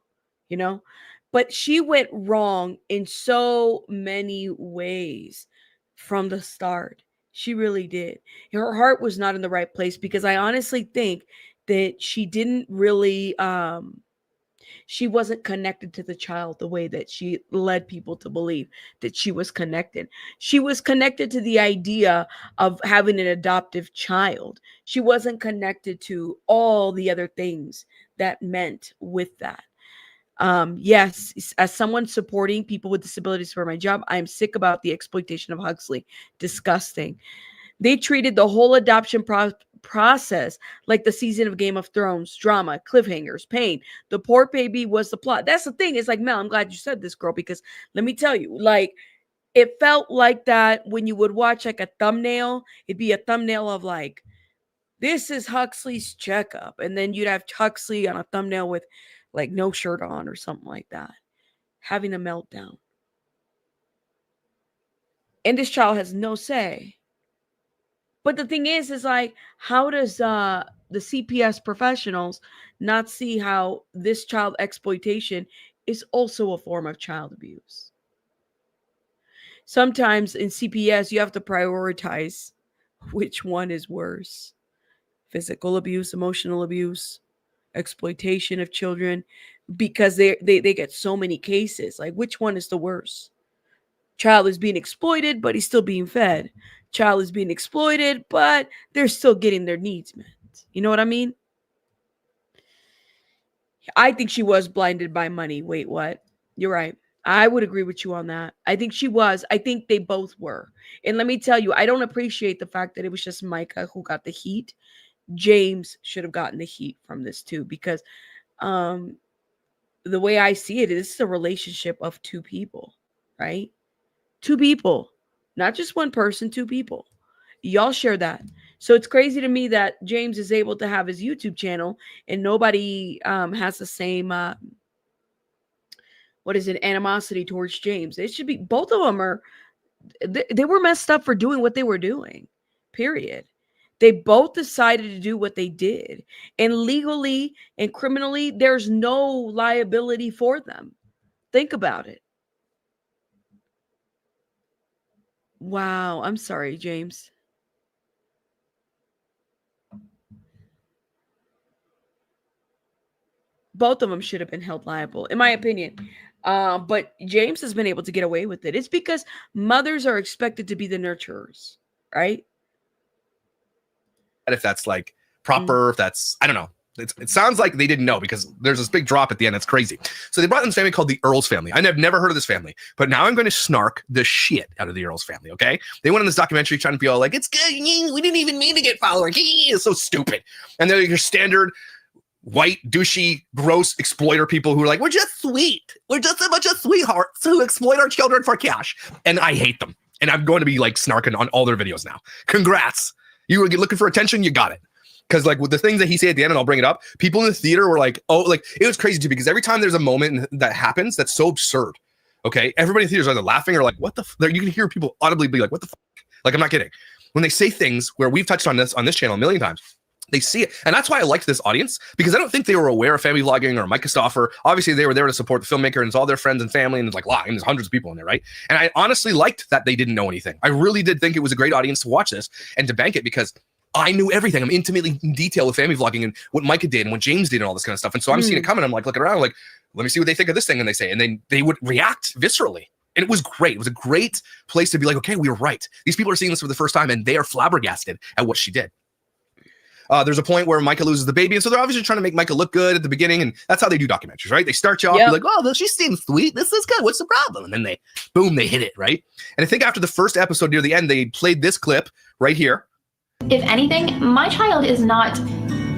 But she went wrong in so many ways from the start. She really did. Her heart was not in the right place, because I honestly think that she didn't really she wasn't connected to the child the way that she led people to believe that she was connected. She was connected to the idea of having an adoptive child. She wasn't connected to all the other things that meant with that. Yes, as someone supporting people with disabilities for my job, I'm sick about the exploitation of Huxley. Disgusting. They treated the whole adoption process like the season of Game of Thrones: drama, cliffhangers, pain. The poor baby was the plot. That's the thing. It's like, Mel, I'm glad you said this, girl, because let me tell you, like, it felt like that when you would watch like a thumbnail. It'd be a thumbnail of like, this is Huxley's checkup, and then you'd have Huxley on a thumbnail with like no shirt on or something like that, having a meltdown. And this child has no say. But the thing is like, how does the CPS professionals not see how this child exploitation is also a form of child abuse? Sometimes in CPS, you have to prioritize which one is worse: physical abuse, emotional abuse, exploitation of children, because they get so many cases. Like, which one is the worst? Child is being exploited, but he's still being fed. Child is being exploited, but they're still getting their needs met. You know what I mean? I think she was blinded by money. Wait, what? You're right. I would agree with you on that. I think she was. I think they both were. And let me tell you, I don't appreciate the fact that it was just Micah who got the heat. James should have gotten the heat from this too, because the way I see it, this is a relationship of two people, right? Two people, not just one person, two people. Y'all share that. So it's crazy to me that James is able to have his YouTube channel and nobody has the same, animosity towards James. It should be, both of them are, they were messed up for doing what they were doing, period. They both decided to do what they did. And legally and criminally, there's no liability for them. Think about it. Wow. I'm sorry, James. Both of them should have been held liable, in my opinion. But James has been able to get away with it. It's because mothers are expected to be the nurturers, right? If that's like proper, if that's, I don't know. It sounds like they didn't know, because there's this big drop at the end. That's crazy. So they brought in this family called the Earls family. I've never heard of this family, but now I'm going to snark the shit out of the Earls family. Okay. They went on this documentary trying to be all like, it's good. We didn't even mean to get followers. It's so stupid. And they're your standard white, douchey, gross exploiter people who are like, we're just sweet. We're just a bunch of sweethearts who exploit our children for cash. And I hate them. And I'm going to be like snarking on all their videos now. Congrats. You were looking for attention. You got it. Because like with the things that he said at the end, and I'll bring it up, people in the theater were like, oh, like it was crazy too, because every time there's a moment that happens that's so absurd. Okay. Everybody in the theater is either laughing or like, what the you can hear people audibly be like, what the fuck? Like, I'm not kidding. When they say things where we've touched on this channel a million times, they see it. And that's why I liked this audience, because I don't think they were aware of family vlogging or Micah Stauffer. Obviously, they were there to support the filmmaker, and it's all their friends and family, and it's like, wow, and there's hundreds of people in there, right? And I honestly liked that they didn't know anything. I really did think it was a great audience to watch this and to bank it, because I knew everything. I'm intimately in detail with family vlogging and what Micah did and what James did and all this kind of stuff. And so I'm seeing it coming. I'm like looking around, like, let me see what they think of this thing. And they say, and then they would react viscerally. And it was great. It was a great place to be like, okay, we were right. These people are seeing this for the first time, and they are flabbergasted at what she did. There's a point where Micah loses the baby, and so they're obviously trying to make Micah look good at the beginning, and that's how they do documentaries, right? They start you off, you're like, oh, she seems sweet. This is good. What's the problem? And then they hit it, right? And I think after the first episode near the end, they played this clip right here. If anything, my child is not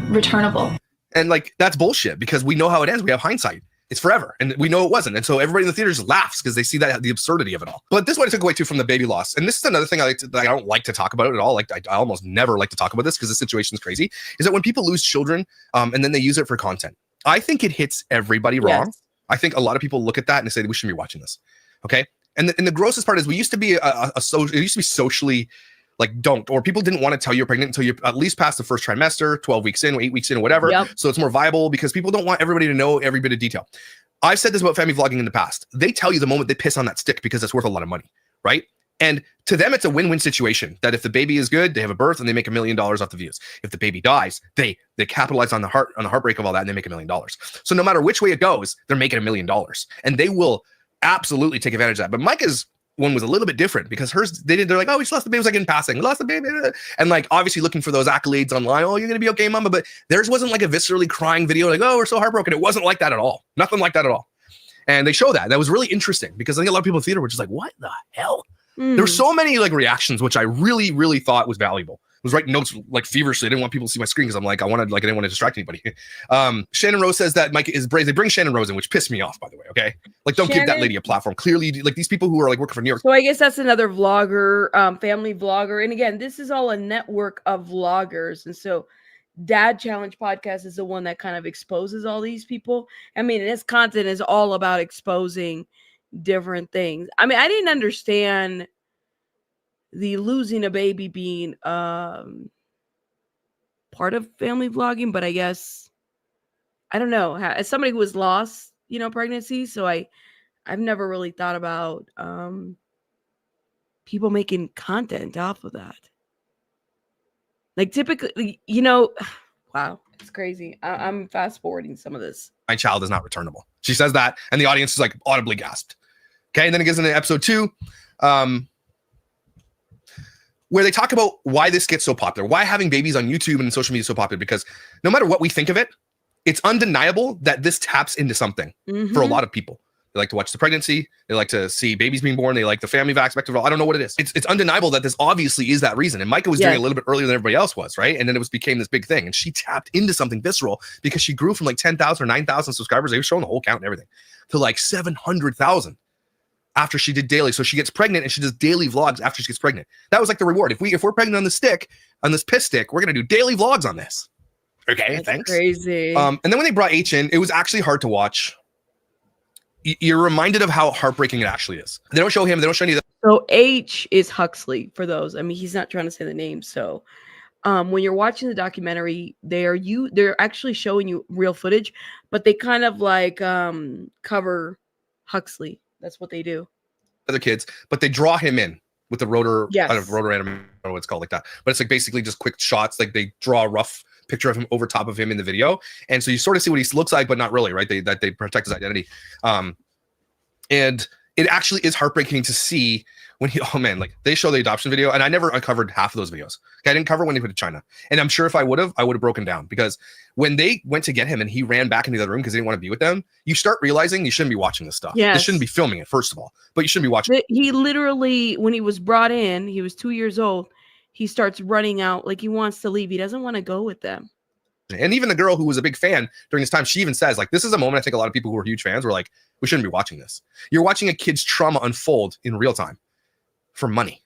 returnable. And like, that's bullshit, because we know how it ends. We have hindsight. It's forever. And we know it wasn't. And so everybody in the theater just laughs because they see that the absurdity of it all. But this is what I took away too from the baby loss. And this is another thing I don't like to talk about it at all. Like I almost never like to talk about this because the situation is crazy, is that when people lose children and then they use it for content, I think it hits everybody wrong. Yes. I think a lot of people look at that and they say, we shouldn't be watching this. Okay. And the grossest part is we used to be it used to be socially like or people didn't want to tell you're pregnant until you're at least past the first trimester, 12 weeks in, 8 weeks in, or whatever. Yep. So it's more viable because people don't want everybody to know every bit of detail. I've said this about family vlogging in the past. They tell you the moment they piss on that stick because it's worth a lot of money, right? And to them, it's a win-win situation that if the baby is good, they have a birth and they make $1 million off the views. If the baby dies, they capitalize on the heartbreak of all that and they make $1 million. So no matter which way it goes, they're making $1 million, and they will absolutely take advantage of that. But Micah's one was a little bit different because they're like, oh, we just lost the baby. It was like in passing, we lost the baby, and like obviously looking for those accolades online. Oh, you're gonna be okay, mama. But theirs wasn't like a viscerally crying video, like, oh, we're so heartbroken. It wasn't like that at all. Nothing like that at all. And they show that. That was really interesting because I think a lot of people in the theater were just like, what the hell? There were so many like reactions, which I really, really thought was valuable. I was writing notes like feverishly. I didn't want people to see my screen because I'm like, I didn't want to distract anybody. Shannon Rose says that Mike is brave. They bring Shannon Rose in, which pissed me off, by the way. Okay, like don't give that lady a platform. Clearly, like these people who are like working for New York. So I guess that's another vlogger, family vlogger. And again, this is all a network of vloggers. And so Dad Challenge Podcast is the one that kind of exposes all these people. I mean, his content is all about exposing different things. I mean, I didn't understand the losing a baby being part of family vlogging, but I guess I don't know. As somebody who has lost, pregnancy, so I've never really thought about people making content off of that. Like typically, wow, it's crazy. I'm fast forwarding some of this. My child is not returnable. She says that, and the audience is like audibly gasped. Okay, and then it gets into episode 2, where they talk about why this gets so popular, why having babies on YouTube and social media is so popular. Because no matter what we think of it, it's undeniable that this taps into something for a lot of people. They like to watch the pregnancy. They like to see babies being born. They like the family aspect of it all. I don't know what it is. It's undeniable that this obviously is that reason. And Micah was doing it a little bit earlier than everybody else was, right? And then it became this big thing. And she tapped into something visceral because she grew from like 10,000 or 9,000 subscribers. They were showing the whole count and everything to like 700,000 after she did daily. So she gets pregnant and she does daily vlogs after she gets pregnant. That was like the reward. If we're pregnant on this piss stick, we're going to do daily vlogs on this. Okay, that's thanks. Crazy. And then when they brought H in, it was actually hard to watch. You're reminded of how heartbreaking it actually is. They don't show him. They don't show any of that. So H is Huxley for those. I mean, he's not trying to say the name. So when you're watching the documentary, they're actually showing you real footage, but they kind of like cover Huxley. That's what they do. Other kids, but they draw him in with the rotor, yes. Rotor animation, I don't know what it's called like that. But it's like basically just quick shots. Like they draw a rough picture of him over top of him in the video. And so you sort of see what he looks like, but not really, right? They protect his identity. And it actually is heartbreaking to see when like they show the adoption video, and I covered half of those videos. Okay, I didn't cover when he went to China. And I'm sure if I would have broken down, because when they went to get him and he ran back into the other room because they didn't want to be with them, you start realizing you shouldn't be watching this stuff. Yes. You shouldn't be filming it, first of all, but you shouldn't be watching. He literally, when he was brought in, he was 2 years old. He starts running out like he wants to leave. He doesn't want to go with them. And even the girl who was a big fan during this time, she even says, like, this is a moment I think a lot of people who are huge fans were like, we shouldn't be watching this. You're watching a kid's trauma unfold in real time for money.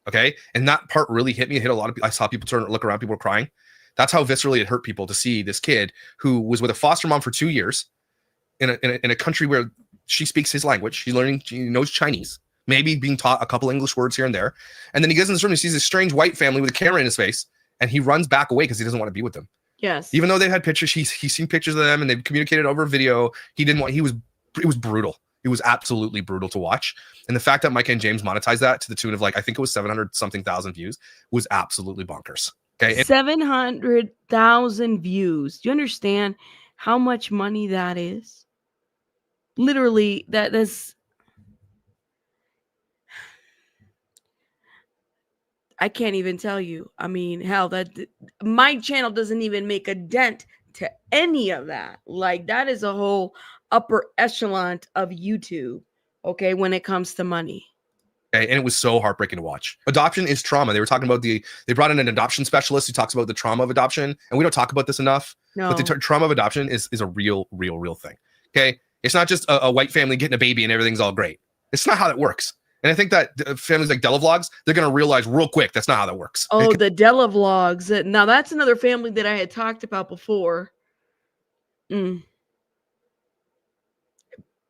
Okay. And that part really hit me. It hit a lot of people. I saw people look around, people were crying. That's how viscerally it hurt people to see this kid who was with a foster mom for 2 years in a country where she speaks his language. She knows Chinese, maybe being taught a couple English words here and there. And then he gets in this room and sees this strange white family with a camera in his face, and he runs back away because he doesn't want to be with them. Yes. Even though they've had pictures, he's seen pictures of them and they've communicated over video. It was brutal. It was absolutely brutal to watch. And the fact that Micah and James monetized that to the tune of like, I think it was 700 something thousand views was absolutely bonkers. Okay. 700,000 views. Do you understand how much money that is? Literally, that's, I can't even tell you. I mean, hell, that my channel doesn't even make a dent to any of that. Like, that is a whole upper echelon of YouTube, okay, when it comes to money. Okay, and it was so heartbreaking to watch. Adoption is trauma. They were talking about they brought in an adoption specialist who talks about the trauma of adoption, and we don't talk about this enough. No. But the trauma of adoption is a real thing. Okay, it's not just a white family getting a baby and everything's all great. It's not how that works. And I think that families like Della Vlogs, they're going to realize real quick that's not how that works. Oh, the Della Vlogs. Now, that's another family that I had talked about before.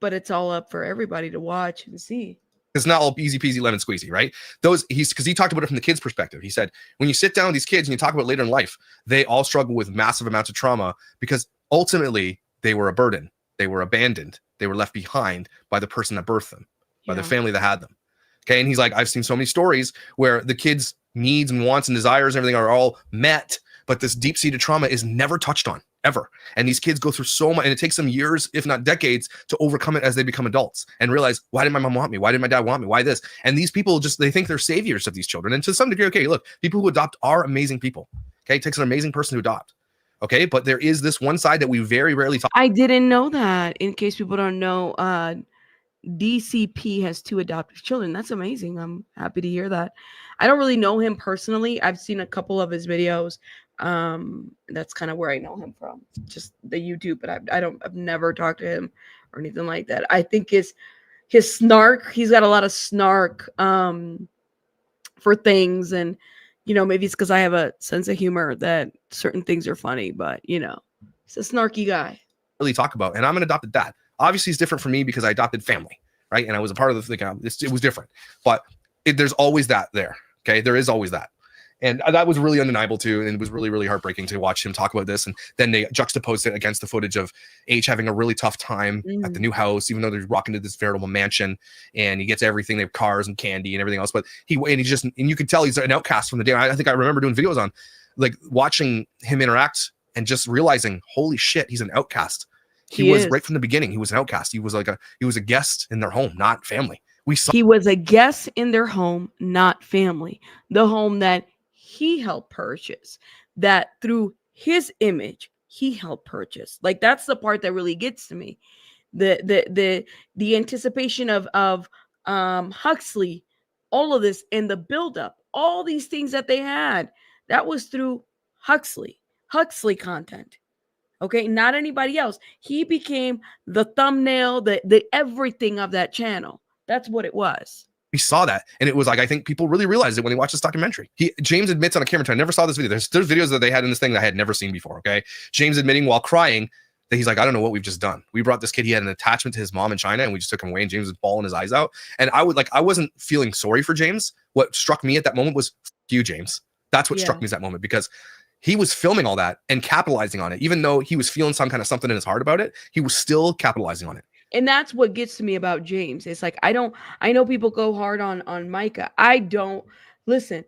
But it's all up for everybody to watch and see. It's not all easy peasy lemon squeezy, right? Because he talked about it from the kids' perspective. He said, when you sit down with these kids and you talk about later in life, they all struggle with massive amounts of trauma because ultimately they were a burden They were abandoned. They were left behind by the person that birthed them, by the family that had them. Okay. And he's like, I've seen so many stories where the kids' needs and wants and desires and everything are all met, but this deep-seated trauma is never touched on, ever. And these kids go through so much, and it takes them years, if not decades, to overcome it as they become adults and realize, why did my mom want me? Why did my dad want me? Why this? And these people they think they're saviors of these children. And to some degree, okay, look, people who adopt are amazing people. Okay. It takes an amazing person to adopt. Okay. But there is this one side that we very rarely talk. I didn't know that. In case people don't know, DCP has 2 adoptive children. That's amazing. I'm happy to hear that. I don't really know him personally. I've seen a couple of his videos. That's kind of where I know him from, just the YouTube, but I've never talked to him or anything like that. I think his snark, he's got a lot of snark for things, and maybe it's because I have a sense of humor that certain things are funny, but he's a snarky guy. Really talk about, and I'm an adopted dad. Obviously, it's different for me because I adopted family, right? And I was a part of the thing. It was different, but there's always that there. Okay, there is always that. And that was really undeniable too. And it was really, really heartbreaking to watch him talk about this. And then they juxtaposed it against the footage of H having a really tough time at the new house, even though they're rocking to this veritable mansion and he gets everything. They have cars and candy and everything else. But and you could tell he's an outcast from the day. I think I remember doing videos on like watching him interact and just realizing, holy shit, he's an outcast. He was right from the beginning. He was an outcast. He was a guest in their home, not family. He was a guest in their home, not family. The home that he helped purchase, that through his image he helped purchase. Like, that's the part that really gets to me. The anticipation of Huxley, all of this, and the buildup, all these things that they had, that was through Huxley content. Okay, not anybody else. He became the thumbnail, the everything of that channel. That's what it was. We saw that, and it was like, I think people really realized it when they watched this documentary. James admits on a camera, I never saw this video. There's videos that they had in this thing that I had never seen before. Okay, James admitting while crying that he's like, I don't know what we've just done. We brought this kid. He had an attachment to his mom in China, and we just took him away. And James was bawling his eyes out. And I wasn't feeling sorry for James. What struck me at that moment was, F you, James. That's what struck me at that moment, because he was filming all that and capitalizing on it. Even though he was feeling some kind of something in his heart about it, he was still capitalizing on it. And that's what gets to me about James. It's like, I know people go hard on Micah. I don't. Listen,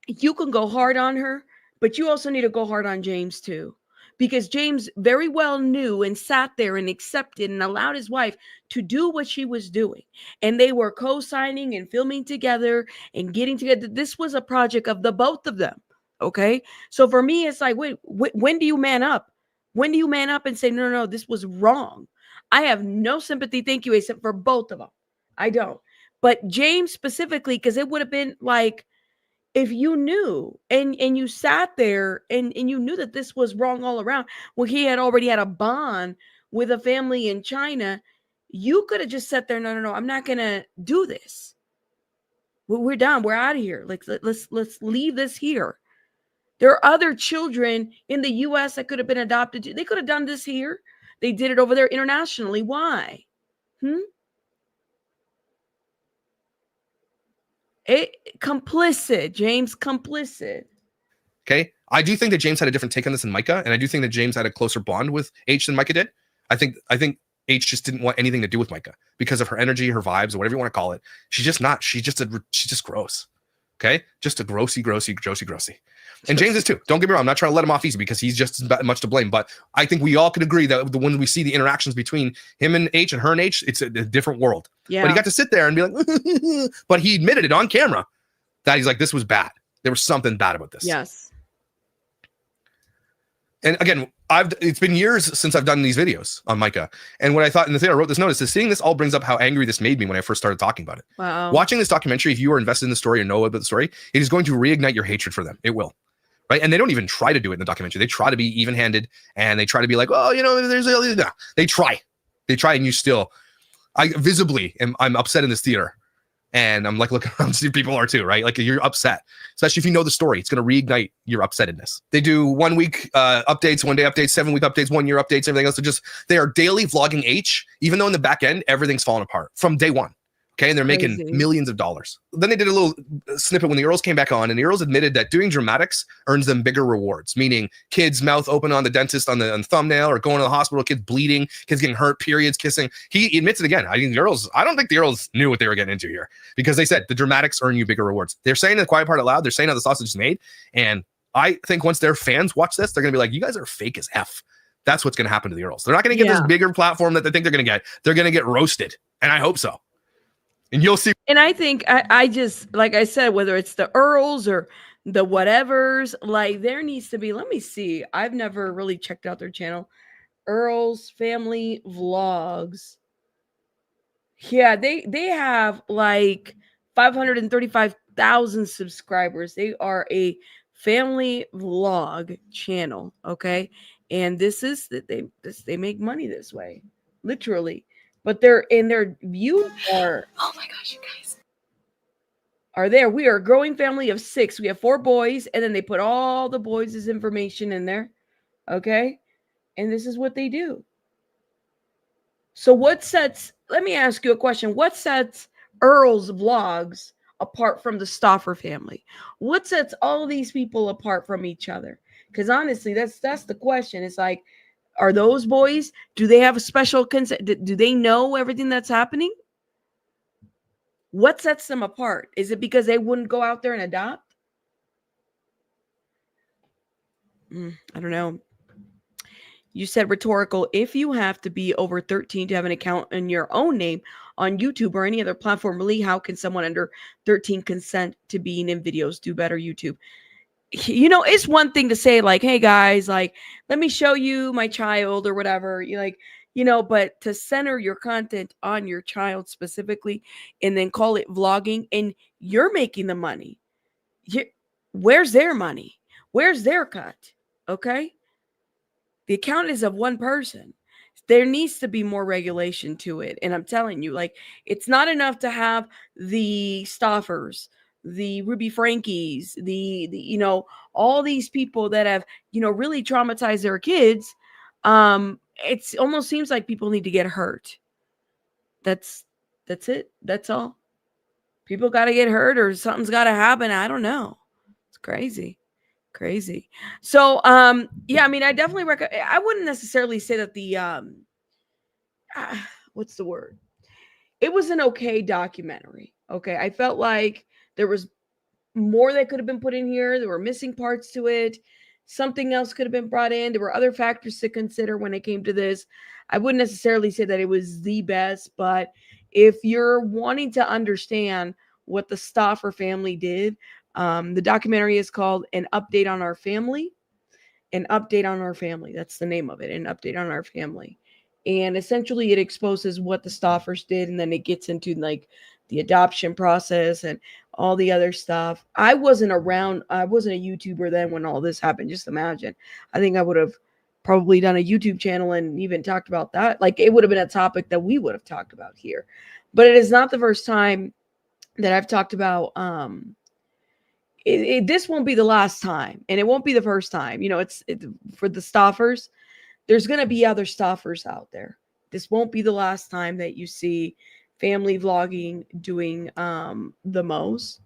you can go hard on her, but you also need to go hard on James too. Because James very well knew and sat there and accepted and allowed his wife to do what she was doing. And they were co-signing and filming together and getting together. This was a project of the both of them. Okay. So for me, it's like, wait, when do you man up? When do you man up and say, no, this was wrong? I have no sympathy, thank you, except for both of them. I don't. But James specifically, because it would have been like, if you knew and you sat there and you knew that this was wrong all around, well, he had already had a bond with a family in China, you could have just sat there, no, I'm not going to do this. We're done. We're out of here. Like, let's leave this here. There are other children in the U.S. that could have been adopted. They could have done this here. They did it over there internationally. Why? Complicit, James, complicit. Okay. I do think that James had a different take on this than Micah. And I do think that James had a closer bond with H than Micah did. I think H just didn't want anything to do with Micah because of her energy, her vibes, or whatever you want to call it. She's just gross. Okay. Just a grossy. And James is too. Don't get me wrong. I'm not trying to let him off easy because he's just as much to blame. But I think we all could agree that when we see the interactions between him and H and her and H, it's a different world. Yeah. But he got to sit there and be like, but he admitted it on camera that he's like, this was bad. There was something bad about this. Yes. And again, it's been years since I've done these videos on Micah. And what I thought, and the thing I wrote this notice is seeing this all brings up how angry this made me when I first started talking about it. Wow. Watching this documentary, if you are invested in the story or know about the story, it is going to reignite your hatred for them. It will. Right. And they don't even try to do it in the documentary. They try to be even handed and they try to be like, oh, they try. And you still, I'm upset in this theater. And I'm like, look around, see people are too, right? Like you're upset, especially if you know the story. It's going to reignite your upsettedness. They do 1 week updates, 1 day updates, 7 week updates, 1 year updates, everything else. They are daily vlogging H, even though in the back end, everything's falling apart from day one. Okay, and they're making Crazy. millions of dollars. Then they did a little snippet when the Earls came back on, and the Earls admitted that doing dramatics earns them bigger rewards, meaning kids' mouth open on the dentist on the thumbnail, or going to the hospital, kids bleeding, kids getting hurt, periods, kissing. He admits it again. I don't think the Earls knew what they were getting into here, because they said the dramatics earn you bigger rewards. They're saying the quiet part out loud. They're saying how the sausage is made. And I think once their fans watch this, they're going to be like, you guys are fake as F. That's what's going to happen to the Earls. They're not going to get this bigger platform that they think they're going to get. They're going to get roasted. And I hope so. And you'll see. And I think I just, like I said, whether it's the Earls or the whatevers, like there needs to be, let me see. I've never really checked out their channel. Earl's Family Vlogs. Yeah, they have like 535,000 subscribers. They are a family vlog channel, okay? And this is that they make money this way, literally. But their views are, Oh my gosh, you guys. are there. We are a growing family of 6. We have 4 boys, and then they put all the boys' information in there, okay? And this is what they do. So let me ask you a question. What sets Earl's vlogs apart from the Stauffer family? What sets all these people apart from each other? Because honestly, that's the question. It's like, are those boys, do they have a special consent? Do they know everything that's happening? What sets them apart? Is it because they wouldn't go out there and adopt? I don't know. You said rhetorical. If you have to be over 13 to have an account in your own name on YouTube or any other platform, really, how can someone under 13 consent to being in videos? Do better, YouTube. You know, it's one thing to say like, hey guys, like, let me show you my child or whatever. You like, you know, but to center your content on your child specifically and then call it vlogging, and you're making the money. Where's their money? Where's their cut? Okay. The account is of one person. There needs to be more regulation to it. And I'm telling you, like, it's not enough to have the Stauffers, the Ruby Frankies, the you know, all these people that have, you know, really traumatized their kids. It's almost seems like people need to get hurt. That's it. That's all. People got to get hurt or something's got to happen. I don't know. It's crazy. So yeah, I mean, I definitely recommend. I wouldn't necessarily say that the what's the word, it was an okay documentary. Okay, I felt like there was more that could have been put in here. There were missing parts to it. Something else could have been brought in. There were other factors to consider when it came to this. I wouldn't necessarily say that it was the best, but if you're wanting to understand what the Stauffer family did, the documentary is called An Update on Our Family. An Update on Our Family. That's the name of it. An Update on Our Family. And essentially it exposes what the Stauffers did, and then it gets into like the adoption process and all the other stuff. I wasn't around. I wasn't a YouTuber then when all this happened. Just imagine. I think I would have probably done a YouTube channel and even talked about that. Like, it would have been a topic that we would have talked about here. But it is not the first time that I've talked about this won't be the last time, and it won't be the first time. You know, it's for the Stauffers. There's going to be other Stauffers out there. This won't be the last time that you see family vlogging doing the most.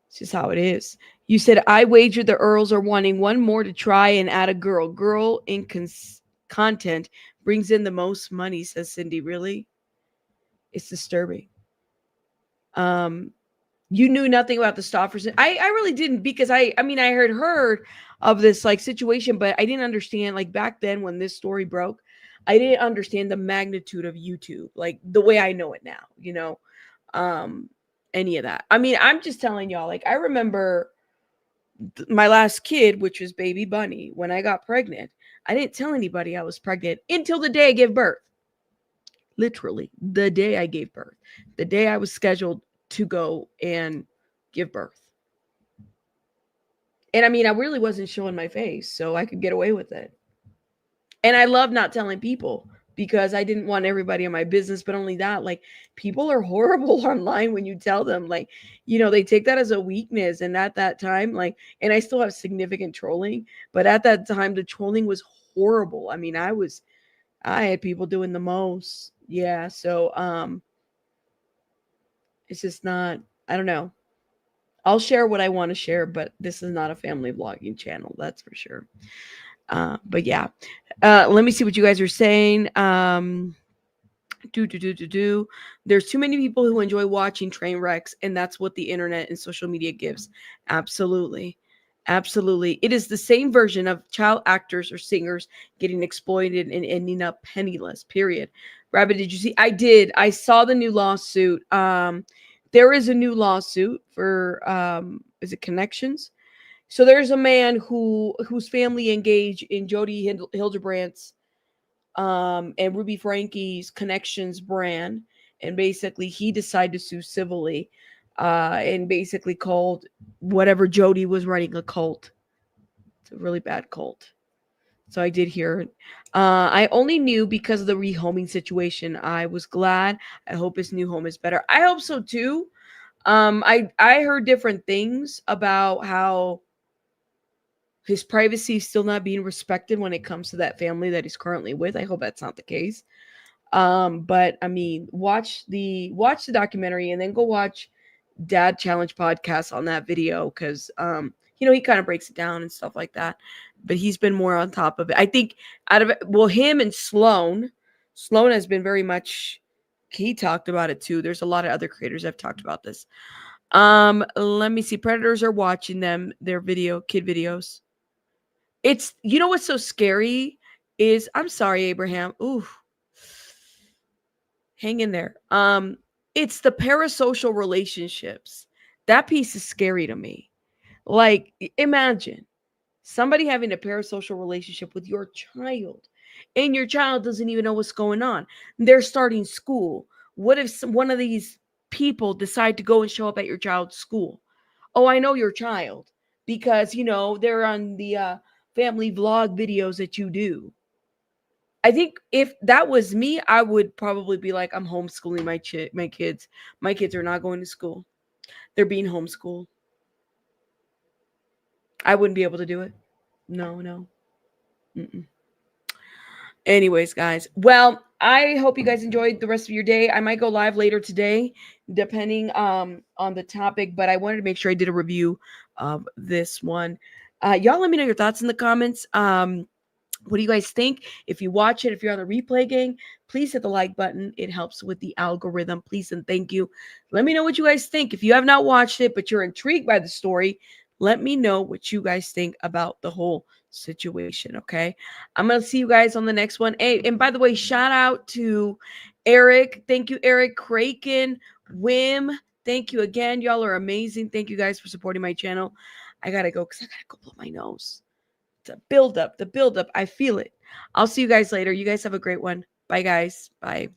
It's just how it is. You said, I wager the Earls are wanting one more to try and add a girl. Girl in content brings in the most money, says Cindy. Really? It's disturbing. You knew nothing about the Stauffers. I really didn't, because I mean, I heard of this like situation, but I didn't understand, like, back then when this story broke, I didn't understand the magnitude of YouTube, like the way I know it now, you know, any of that. I mean, I'm just telling y'all, like, I remember my last kid, which was baby Bunny, when I got pregnant. I didn't tell anybody I was pregnant until the day I gave birth. Literally, the day I gave birth, the day I was scheduled to go and give birth. And I mean, I really wasn't showing my face, so I could get away with it. And I love not telling people because I didn't want everybody in my business. But only that, like, people are horrible online when you tell them, like, you know, they take that as a weakness. And at that time, like, and I still have significant trolling, but at that time, the trolling was horrible. I mean, I had people doing the most. Yeah. So, It's just not, I don't know. I'll share what I want to share, but this is not a family vlogging channel, that's for sure. But yeah, let me see what you guys are saying. There's too many people who enjoy watching train wrecks, and that's what the internet and social media gives. Absolutely. Absolutely. It is the same version of child actors or singers getting exploited and ending up penniless, period. Rabbit, did you see? I did. I saw the new lawsuit. There is a new lawsuit for, is it Connections? So there's a man whose family engaged in Jody Hildebrandt's and Ruby Frankie's Connections brand, and basically he decided to sue civilly, and basically called whatever Jody was running a cult. It's a really bad cult. So I did hear it. I only knew because of the rehoming situation. I was glad. I hope his new home is better. I hope so too. I heard different things about how his privacy is still not being respected when it comes to that family that he's currently with. I hope that's not the case. But I mean, watch the documentary and then go watch Dad Challenge podcast on that video, because he kind of breaks it down and stuff like that. But he's been more on top of it. I think out of it, well, him and Sloan has been very much, he talked about it too. There's a lot of other creators that have talked about this. Let me see. Predators are watching them, their kid videos. It's, what's so scary is, I'm sorry, Abraham. Ooh, hang in there. It's the parasocial relationships. That piece is scary to me. Like, imagine somebody having a parasocial relationship with your child, and your child doesn't even know what's going on. They're starting school. What if one of these people decide to go and show up at your child's school? Oh, I know your child because, they're on the family vlog videos that you do. I think if that was me, I would probably be like, I'm homeschooling my kids. My kids are not going to school. They're being homeschooled. I wouldn't be able to do it. No. Mm-mm. Anyways, guys. Well, I hope you guys enjoyed the rest of your day. I might go live later today, depending on the topic, but I wanted to make sure I did a review of this one. Y'all let me know your thoughts in the comments. What do you guys think? If you watch it, if you're on the replay gang, please hit the like button. It helps with the algorithm. Please and thank you. Let me know what you guys think. If you have not watched it, but you're intrigued by the story, let me know what you guys think about the whole situation, okay? I'm going to see you guys on the next one. Hey, and by the way, shout out to Eric. Thank you, Eric. Kraken, Wim. Thank you again. Y'all are amazing. Thank you guys for supporting my channel. I got to go because I got to go blow my nose. The build up. I feel it. I'll see you guys later. You guys have a great one. Bye, guys. Bye.